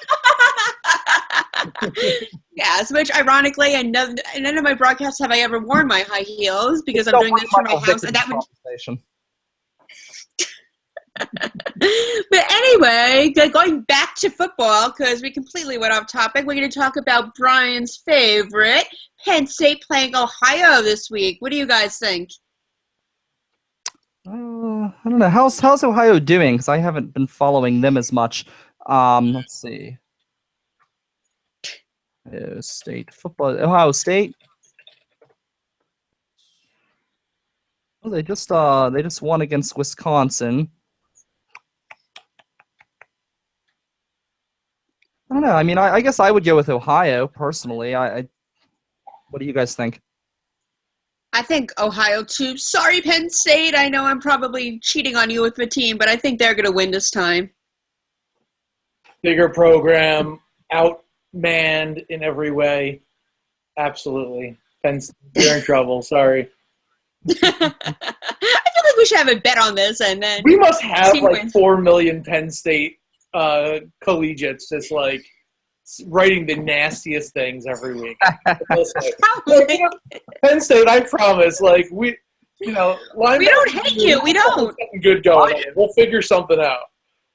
Yes, which ironically, in none of my broadcasts have I ever worn my high heels because I'm doing this from my house. And that would... But anyway, going back to football, because we completely went off topic, we're going to talk about Brian's favorite, Penn State playing Ohio this week. What do you guys think? I don't know. How's Ohio doing? Because I haven't been following them as much. Let's see. Ohio State football. Ohio State. Oh, they just won against Wisconsin. I don't know. I mean, I guess I would go with Ohio personally. What do you guys think? I think Ohio too. Sorry, Penn State. I know I'm probably cheating on you with the team, but I think they're going to win this time. Bigger program, outmanned in every way. Absolutely. Penn State, they're in trouble. Sorry. I feel like we should have a bet on this, and then we must have like wins. 4 million Penn State collegiates just like writing the nastiest things every week. Penn State, I promise. Like we don't hate you. We don't. Something good going on. We'll figure something out.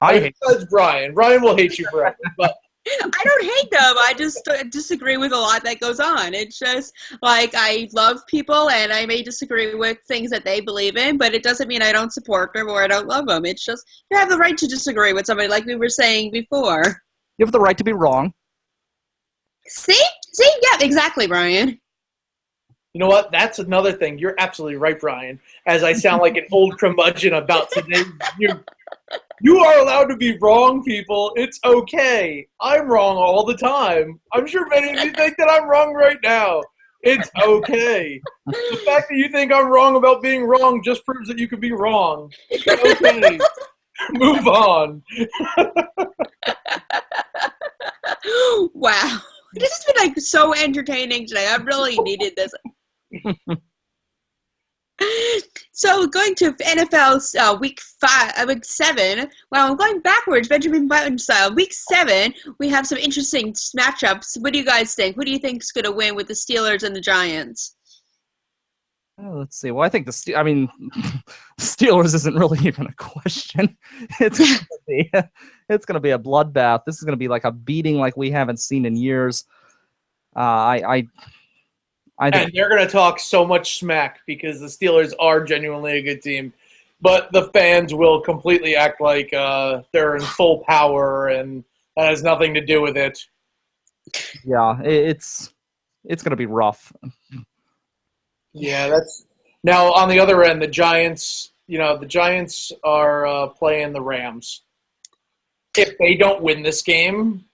Besides Brian. Brian will hate you forever. But I don't hate them. I just disagree with a lot that goes on. It's just like I love people, and I may disagree with things that they believe in, but it doesn't mean I don't support them or I don't love them. It's just you have the right to disagree with somebody, like we were saying before. You have the right to be wrong. See, yeah, exactly, Brian. You know what? That's another thing. You're absolutely right, Brian. As I sound like an old curmudgeon about today, you are allowed to be wrong, people. It's okay. I'm wrong all the time. I'm sure many of you think that I'm wrong right now. It's okay. The fact that you think I'm wrong about being wrong just proves that you can be wrong. Okay. Move on. Wow. This has been like so entertaining today. I really needed this. So going to NFL's week 7. Well, I'm going backwards, Benjamin Button style. Week 7, we have some interesting matchups. What do you guys think? Who do you think is going to win with the Steelers and the Giants? Oh, let's see. Well, I think Steelers isn't really even a question. It's going to be a bloodbath. This is going to be like a beating like we haven't seen in years. I think, and they're going to talk so much smack because the Steelers are genuinely a good team, but the fans will completely act like they're in full power, and that has nothing to do with it. Yeah, it's going to be rough. Yeah, that's now on the other end. The Giants, the Giants are playing the Rams. If they don't win this game,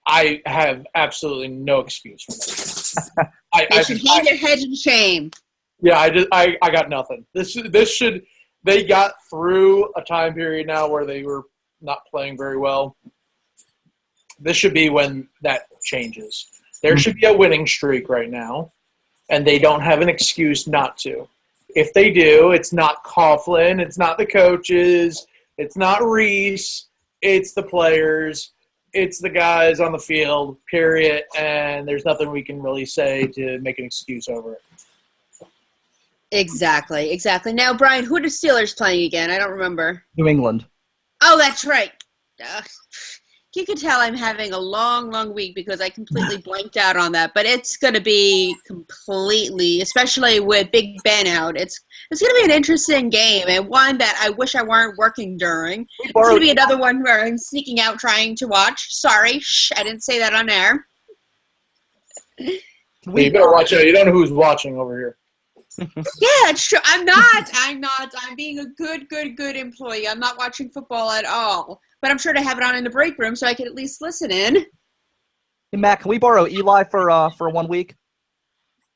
I have absolutely no excuse for that. They should hang their heads in shame. Yeah, I got nothing. They got through a time period now where they were not playing very well. This should be when that changes. There should be a winning streak right now, and they don't have an excuse not to. If they do, it's not Coughlin, it's not the coaches, it's not Reese, it's the players. It's the guys on the field, period, and there's nothing we can really say to make an excuse over it. Exactly. Now, Brian, who are the Steelers playing again? I don't remember. New England. Oh, that's right. You can tell I'm having a long, long week because I completely blanked out on that. But it's going to be completely, especially with Big Ben out, it's going to be an interesting game and one that I wish I weren't working during. It's going to be another one where I'm sneaking out trying to watch. Sorry, I didn't say that on air. You better watch out. You don't know who's watching over here. Yeah, it's true. I'm not. I'm being a good employee. I'm not watching football at all. But I'm sure to have it on in the break room so I can at least listen in. Hey, Matt, can we borrow Eli for 1 week?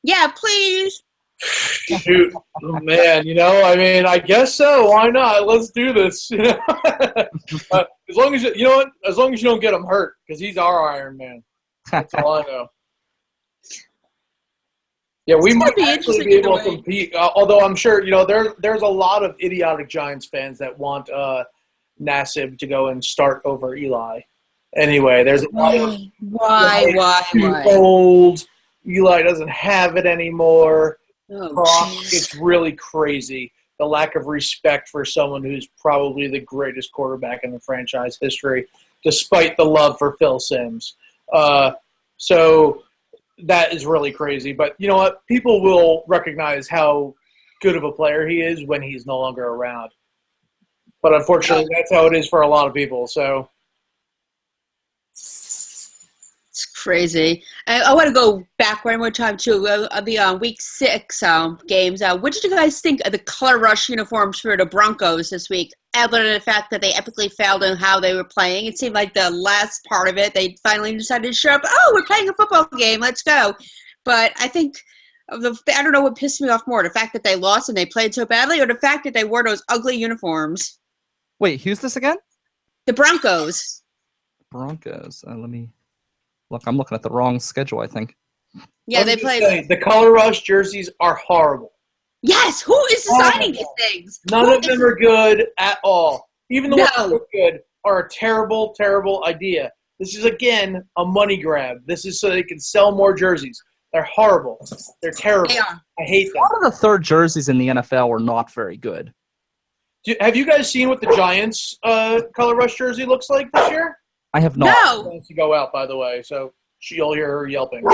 Yeah, please. Shoot, oh, man. I guess so. Why not? Let's do this. As long as as long as you don't get him hurt, because he's our Iron Man. That's all I know. Yeah, we might actually be able to compete. Although I'm sure there's a lot of idiotic Giants fans that want Nassib to go and start over Eli. Anyway, there's a lot of why old. Eli doesn't have it anymore. Oh, It's really crazy. the lack of respect for someone who's probably the greatest quarterback in the franchise history, despite the love for Phil Simms. So that is really crazy. But you know what? People will recognize how good of a player he is when he's no longer around. But unfortunately, that's how it is for a lot of people. So It's crazy. I want to go back one more time to the Week 6 games. What did you guys think of the color rush uniforms for the Broncos this week? Other than the fact that they epically failed in how they were playing, it seemed like the last part of it, they finally decided to show up. Oh, we're playing a football game. Let's go. But I think I don't know what pissed me off more, the fact that they lost and they played so badly, or the fact that they wore those ugly uniforms. Wait, who's this again? The Broncos. Broncos. Let me look. I'm looking at the wrong schedule, I think. Yeah, they played. The color rush jerseys are horrible. Yes, who is designing these things? None of them are good at all. Even the ones that No. are good are a terrible, terrible idea. This is, again, a money grab. This is so they can sell more jerseys. They're horrible. They're terrible. They are. I hate A them. lot of the third jerseys in the NFL were not very good. Have you guys seen what the Giants' color rush jersey looks like this year? I have not. No. She wants to go out, by the way, so you'll hear her yelping.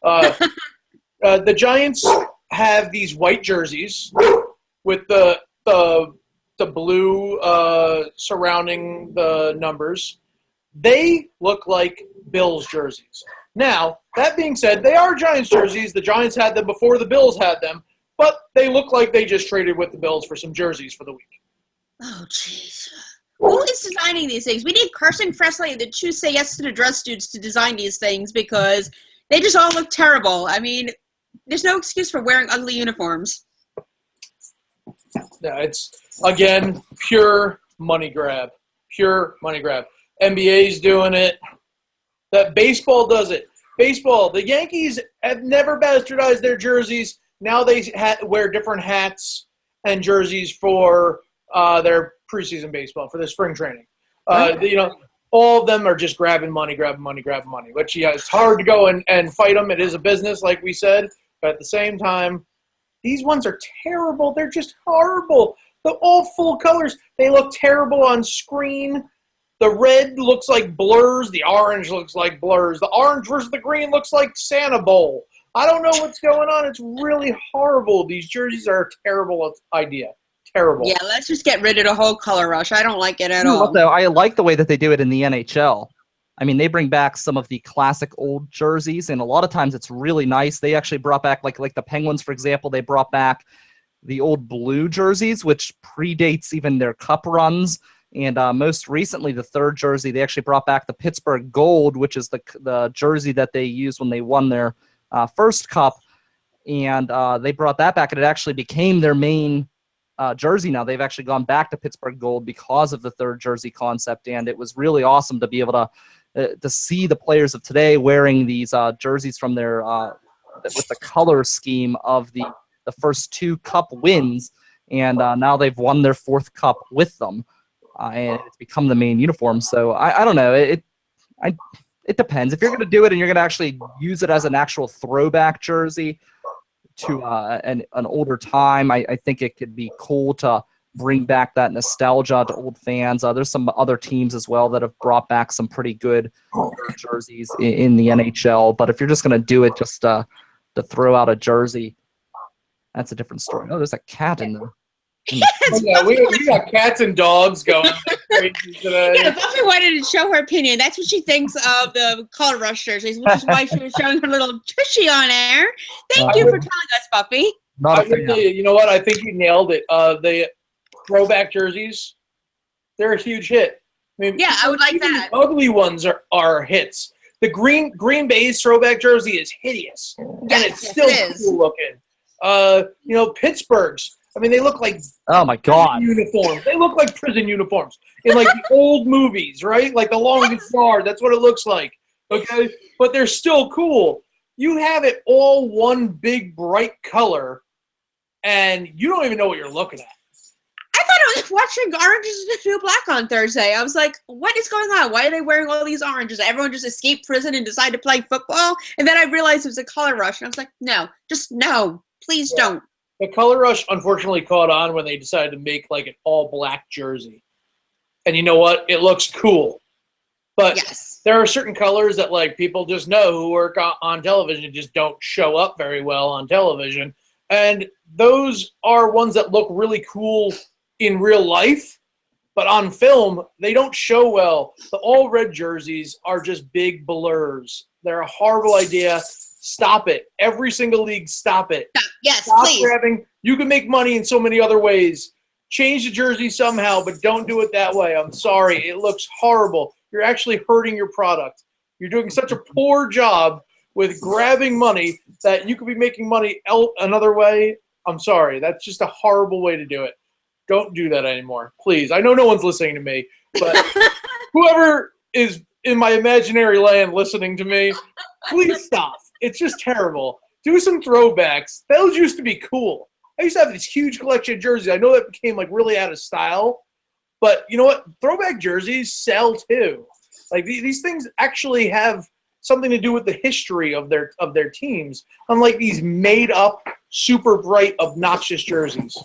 The Giants have these white jerseys with the blue surrounding the numbers. They look like Bills jerseys. Now, that being said, they are Giants jerseys. The Giants had them before the Bills had them, but they look like they just traded with the Bills for some jerseys for the week. Oh, jeez. Who is designing these things? We need Carson Fresley and the Choose Say Yes to the Dress dudes to design these things because they just all look terrible. I mean, there's no excuse for wearing ugly uniforms. Yeah, it's, again, pure money grab. Pure money grab. NBA's doing it. That baseball does it. Baseball, the Yankees have never bastardized their jerseys. Now they wear different hats and jerseys for their preseason baseball, for their spring training. All of them are just grabbing money, which, it's hard to go and fight them. It is a business, like we said. But at the same time, these ones are terrible. They're just horrible. They're all full colors. They look terrible on screen. The red looks like blurs. The orange looks like blurs. The orange versus the green looks like Santa Bowl. I don't know what's going on. It's really horrible. These jerseys are a terrible idea. Terrible. Yeah, let's just get rid of the whole color rush. I don't like it at You know all. what, though? I like the way that they do it in the NHL. I mean, they bring back some of the classic old jerseys, and a lot of times it's really nice. They actually brought back, like the Penguins, for example, they brought back the old blue jerseys, which predates even their cup runs. And most recently, the third jersey, they actually brought back the Pittsburgh Gold, which is the jersey that they used when they won their first cup. And they brought that back, and it actually became their main jersey now. They've actually gone back to Pittsburgh Gold because of the third jersey concept, and it was really awesome to be able to see the players of today wearing these jerseys from their with the color scheme of the first two cup wins, and now they've won their fourth cup with them. And it's become the main uniform. So I don't know. It depends. If you're going to do it and you're going to actually use it as an actual throwback jersey to an older time, I think it could be cool to bring back that nostalgia to old fans. There's some other teams as well that have brought back some pretty good jerseys in the NHL. But if you're just going to do it just to throw out a jersey, that's a different story. Oh, there's a cat in there. Yeah, we got cats and dogs going like crazy today. Yeah, Buffy wanted to show her opinion. That's what she thinks of the color rush jerseys, which is why she was showing her little tushy on air. Thank you for telling us, Buffy. Not a I would fan. tell you know what? I think you nailed it. The throwback jerseys, they're a huge hit. I mean, Yeah, I would like even that. The ugly ones are hits. The Green Bay's throwback jersey is hideous, and it's Yes, still it is. cool looking. Pittsburgh's. I mean, they look like Oh my God. uniforms. They look like prison uniforms in like the old movies, right? Like The Longest Yard. That's what it looks like. Okay, but they're still cool. You have it all one big bright color, and you don't even know what you're looking at. I thought I was watching Orange is the New Black on Thursday. I was like, what is going on? Why are they wearing all these oranges? Everyone just escaped prison and decided to play football? And then I realized it was a color rush. And I was like, no, just no. Please don't. The color rush unfortunately caught on when they decided to make like an all black jersey. And you know what? It looks cool. But Yes. there are certain colors that like people just know who work on television just don't show up very well on television. And those are ones that look really cool in real life, but on film, they don't show well. The all red jerseys are just big blurs. They're a horrible idea. Stop it. Every single league, stop it. Yes, Stop please. grabbing. You can make money in so many other ways. Change the jersey somehow, but don't do it that way. I'm sorry. It looks horrible. You're actually hurting your product. You're doing such a poor job with grabbing money that you could be making money another way. I'm sorry. That's just a horrible way to do it. Don't do that anymore, please. I know no one's listening to me, but whoever is in my imaginary land listening to me, please stop. It's just terrible. Do some throwbacks. Those used to be cool. I used to have this huge collection of jerseys. I know that became like really out of style, but you know what? Throwback jerseys sell too. Like these things actually have something to do with the history of their teams, unlike these made up, super bright, obnoxious jerseys.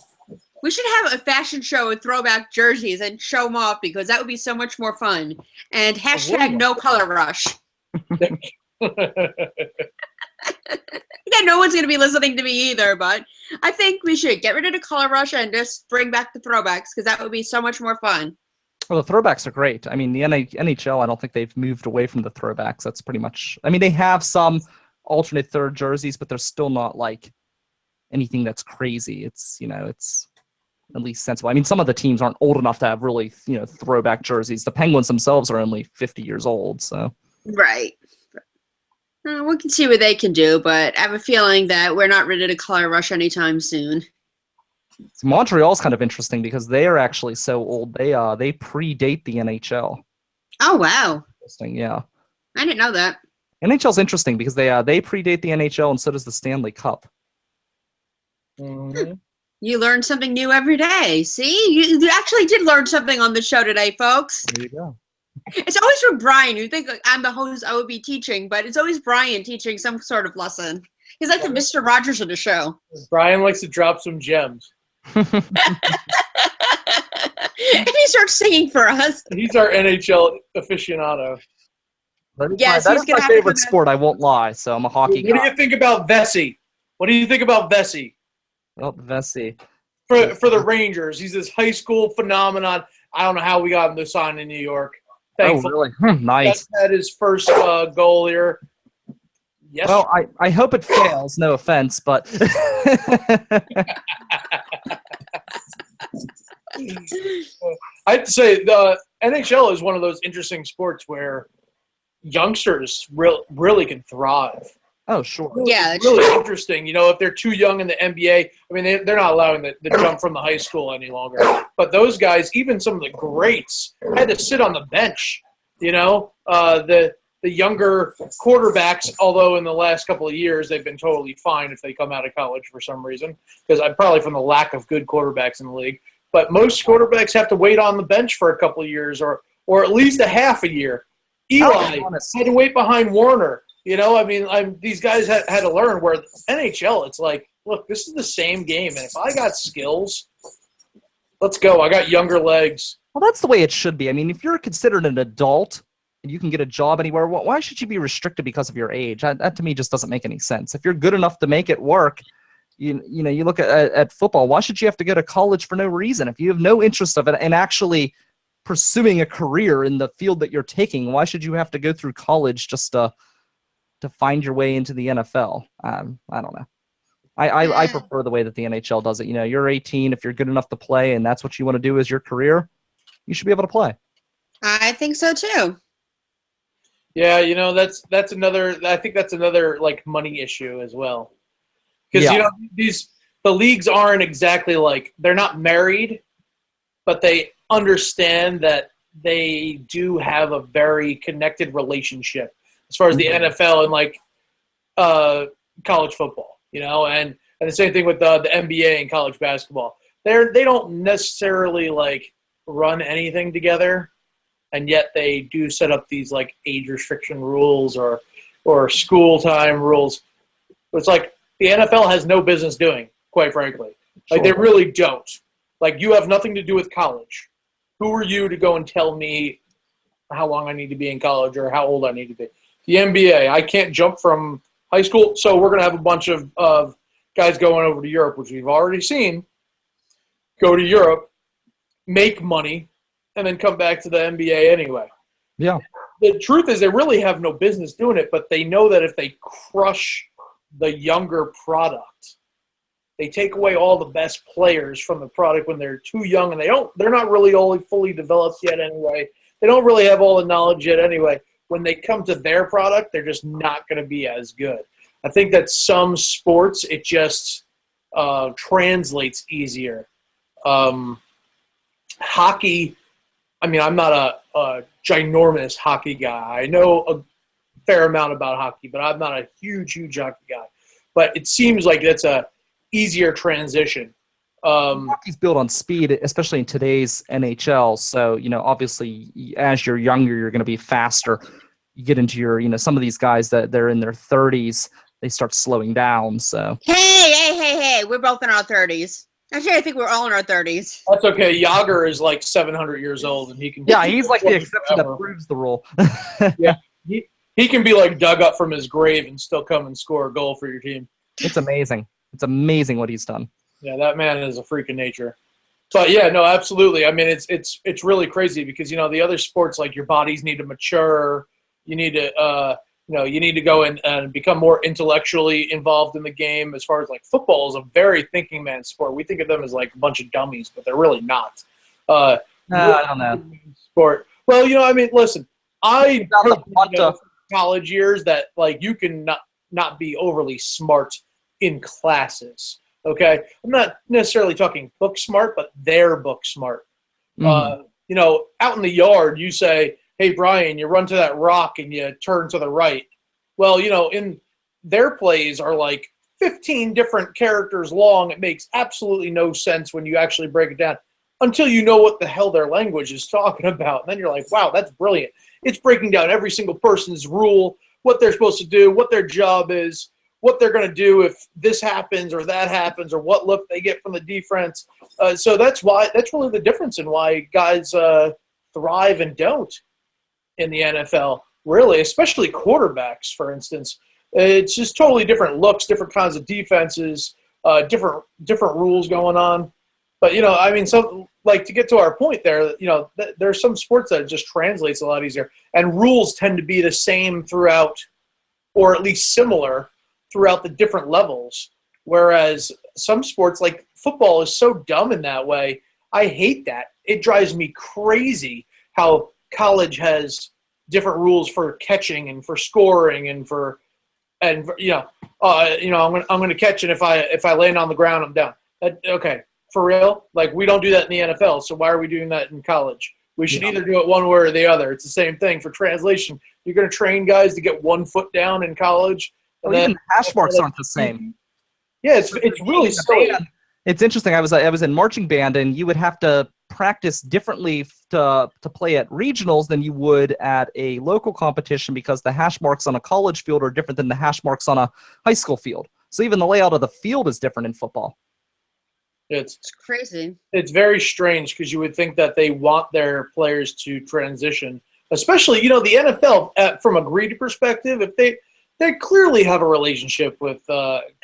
We should have a fashion show with throwback jerseys and show them off because that would be so much more fun. And hashtag no color rush. Yeah, no one's going to be listening to me either, but I think we should get rid of the color rush and just bring back the throwbacks because that would be so much more fun. Well, the throwbacks are great. I mean, the NHL, I don't think they've moved away from the throwbacks. That's pretty much, I mean, they have some alternate third jerseys, but they're still not like anything that's crazy. It's, it's at least sensible. I mean, some of the teams aren't old enough to have really, throwback jerseys. The Penguins themselves are only 50 years old, so. Right. We can see what they can do, but I have a feeling that we're not ready to color rush anytime soon. Montreal's kind of interesting because they are actually so old. They predate the NHL. Oh wow! Interesting, yeah. I didn't know that. NHL's interesting because they predate the NHL and so does the Stanley Cup. Mm-hmm. You learn something new every day. See, you actually did learn something on the show today, folks. There you go. It's always from Brian. You think I'm the host, I would be teaching, but it's always Brian teaching some sort of lesson. He's like the Mr. Rogers of the show. Brian likes to drop some gems. And he starts singing for us. He's our NHL aficionado. Yes, that is my favorite sport, I won't lie, so I'm a hockey guy. What do you think about Vesey? What do you think about Vesey? Oh, Vesey. For the Rangers. He's this high school phenomenon. I don't know how we got him to sign in New York. Thankfully. Oh, really? Nice. That's his first goal here. Yes. Well, I hope it fails, no offense, but... I'd say the NHL is one of those interesting sports where youngsters really can thrive. Oh, sure. Yeah, It's really interesting. If they're too young in the NBA, I mean, they're not allowing the jump from the high school any longer. But those guys, even some of the greats, had to sit on the bench. The younger quarterbacks, although in the last couple of years they've been totally fine if they come out of college for some reason, because I'm probably from the lack of good quarterbacks in the league. But most quarterbacks have to wait on the bench for a couple of years or at least a half a year. Eli had to wait behind Warner. These guys had to learn where NHL, it's like, look, this is the same game. And if I got skills, let's go. I got younger legs. Well, that's the way it should be. I mean, if you're considered an adult and you can get a job anywhere, why should you be restricted because of your age? That to me just doesn't make any sense. If you're good enough to make it work, you look at football, why should you have to go to college for no reason? If you have no interest of it and actually pursuing a career in the field that you're taking, why should you have to go through college just to find your way into the NFL? I don't know. I prefer the way that the NHL does it. You're 18. If you're good enough to play and that's what you want to do as your career, you should be able to play. I think so too. Yeah, that's another. I think that's another like money issue as well, because the leagues aren't exactly like they're not married, but they understand that they do have a very connected relationship as far as the NFL and like college football, and the same thing with the NBA and college basketball. They don't necessarily like run anything together, and yet they do set up these like age restriction rules or school time rules. It's like the NFL has no business doing. quite frankly. Like, they really don't. Like, you have nothing to do with college. Who are you to go and tell me how long I need to be in college or how old I need to be? The NBA, I can't jump from high school, so we're going to have a bunch of guys going over to Europe, which we've already seen, go to Europe, make money, and then come back to the NBA anyway. Yeah. The truth is they really have no business doing it, but they know that if they crush the younger product, they take away all the best players from the product when they're too young, and they're not really all fully developed yet anyway. They don't really have all the knowledge yet anyway. When they come to their product, they're just not going to be as good. I think that some sports, it just translates easier. Hockey, I mean, I'm not a ginormous hockey guy. I know a fair amount about hockey, but I'm not a huge hockey guy. But it seems like that's a easier transition. Hockey's built on speed, especially in today's NHL. So, obviously, as you're younger, you're going to be faster. You get into your, some of these guys that they're in their 30s, they start slowing down. So, Hey, we're both in our 30s. Actually, I think we're all in our 30s. That's okay. Yager is like 700 years old, and he can. Yeah, he's like the exception that proves the rule. Yeah, he can be like dug up from his grave and still come and score a goal for your team. It's amazing. It's amazing what he's done. Yeah, that man is a freak of nature. But yeah, no, absolutely. I mean, it's really crazy because the other sports, like, your bodies need to mature. You need to you need to go and become more intellectually involved in the game. As far as, like, football is a very thinking man's sport. We think of them as like a bunch of dummies, but they're really not. I don't know. Sport. Well, I mean, listen, I heard college years that, like, you can not be overly smart in classes. Okay, I'm not necessarily talking book smart, but they're book smart. Mm-hmm. Out in the yard, you say, "Hey, Brian, you run to that rock and you turn to the right." Well, in their plays are like 15 different characters long. It makes absolutely no sense when you actually break it down until you know what the hell their language is talking about. And then you're like, wow, that's brilliant. It's breaking down every single person's rule, what they're supposed to do, what their job is, what they're going to do if this happens or that happens, or what look they get from the defense. So that's really the difference in why guys thrive and don't in the NFL, really, especially quarterbacks, for instance. It's just totally different looks, different kinds of defenses, different rules going on. But, I mean, so, like, to get to our point there, there's some sports that it just translates a lot easier, and rules tend to be the same throughout, or at least similar throughout the different levels, whereas some sports, like football, is so dumb in that way. I hate that. It drives me crazy how college has different rules for catching and for scoring and I'm going to catch, and if I land on the ground, I'm down. Okay, for real? Like, we don't do that in the NFL, so why are we doing that in college? We should either do it one way or the other. It's the same thing for translation. You're going to train guys to get 1 foot down in college. Well, even hash marks aren't the same. Yeah, it's really silly. It's interesting. I was in marching band, and you would have to practice differently to play at regionals than you would at a local competition, because the hash marks on a college field are different than the hash marks on a high school field. So even the layout of the field is different in football. It's crazy. It's very strange because you would think that they want their players to transition, especially the NFL from a greed perspective. If they clearly have a relationship with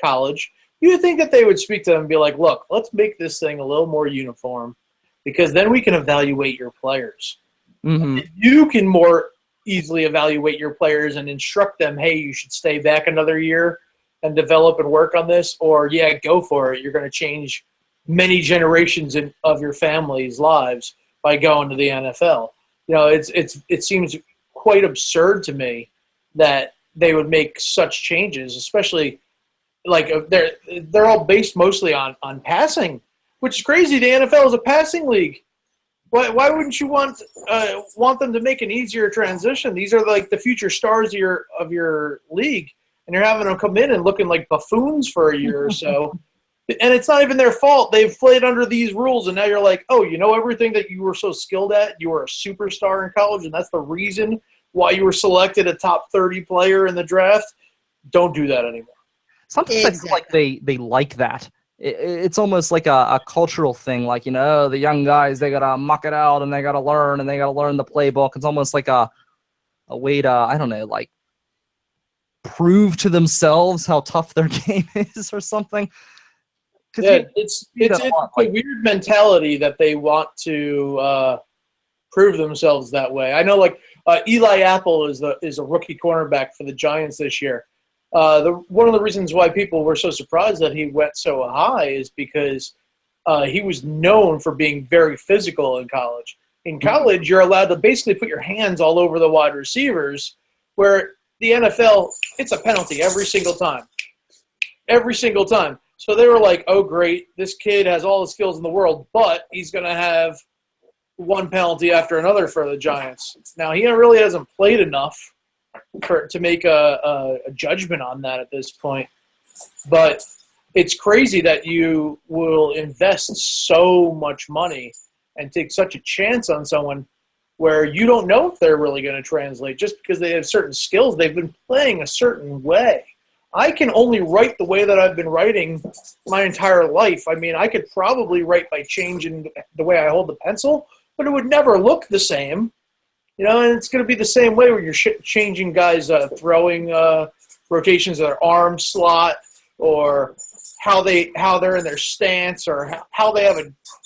college, you would think that they would speak to them and be like, look, let's make this thing a little more uniform, because then we can evaluate your players. Mm-hmm. You can more easily evaluate your players and instruct them, hey, you should stay back another year and develop and work on this, or, yeah, go for it. You're going to change many generations of your family's lives by going to the NFL. It seems quite absurd to me that they would make such changes, especially like they're all based mostly on passing, which is crazy. The NFL is a passing league. Why wouldn't you want them to make an easier transition? These are like the future stars of your league, and you're having them come in and looking like buffoons for a year or so. And it's not even their fault. They've played under these rules, and now you're like, oh, everything that you were so skilled at, you were a superstar in college, and that's the reason why you were selected a top 30 player in the draft. Don't do that anymore. Sometimes I feel like they like that. it's almost like a cultural thing. Like, the young guys, they got to muck it out and they got to learn the playbook. It's almost like a way to, I don't know, like prove to themselves how tough their game is or something. Yeah, it's a weird mentality that they want to prove themselves that way. I know, like Eli Apple is a rookie cornerback for the Giants this year. One of the reasons why people were so surprised that he went so high is because he was known for being very physical in college. In college, you're allowed to basically put your hands all over the wide receivers, where the NFL, it's a penalty every single time. Every single time. So they were like, oh, great, this kid has all the skills in the world, but he's going to have one penalty after another for the Giants. Now, he really hasn't played enough to make a judgment on that at this point. But it's crazy that you will invest so much money and take such a chance on someone where you don't know if they're really going to translate just because they have certain skills. They've been playing a certain way. I can only write the way that I've been writing my entire life. I mean, I could probably write by changing the way I hold the pencil, but it would never look the same. And it's going to be the same way where you're changing guys' throwing rotations of their arm slot, or how they're in their stance, or how they have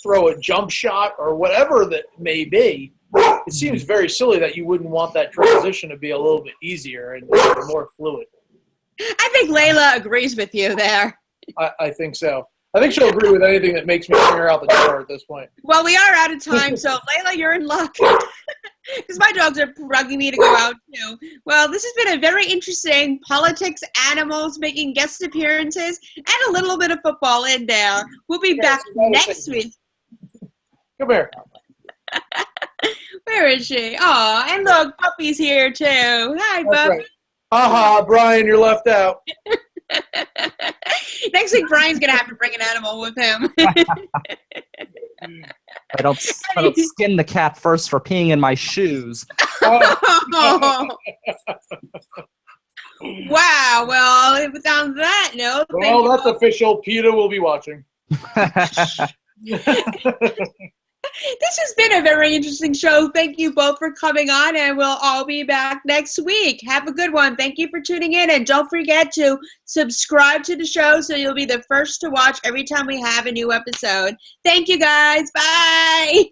throw a jump shot, or whatever that may be. It seems very silly that you wouldn't want that transition to be a little bit easier and more fluid. I think Layla agrees with you there. I think so. I think she'll agree with anything that makes me bring her out the door at this point. Well, we are out of time, so Layla, you're in luck. Because my dogs are bugging me to go out, too. Well, this has been a very interesting politics, animals, making guest appearances, and a little bit of football in there. We'll be back next week. Come here. Where is she? Oh, and look, Puppy's here, too. Hi, Puppy. Right. Haha, Brian, you're left out. Next week, Brian's going to have to bring an animal with him. I don't skin the cat first for peeing in my shoes. Oh. Wow. Well, on that note. Well, that's official. PETA will be watching. This has been a very interesting show. Thank you both for coming on, and we'll all be back next week. Have a good one. Thank you for tuning in, and don't forget to subscribe to the show so you'll be the first to watch every time we have a new episode. Thank you, guys. Bye.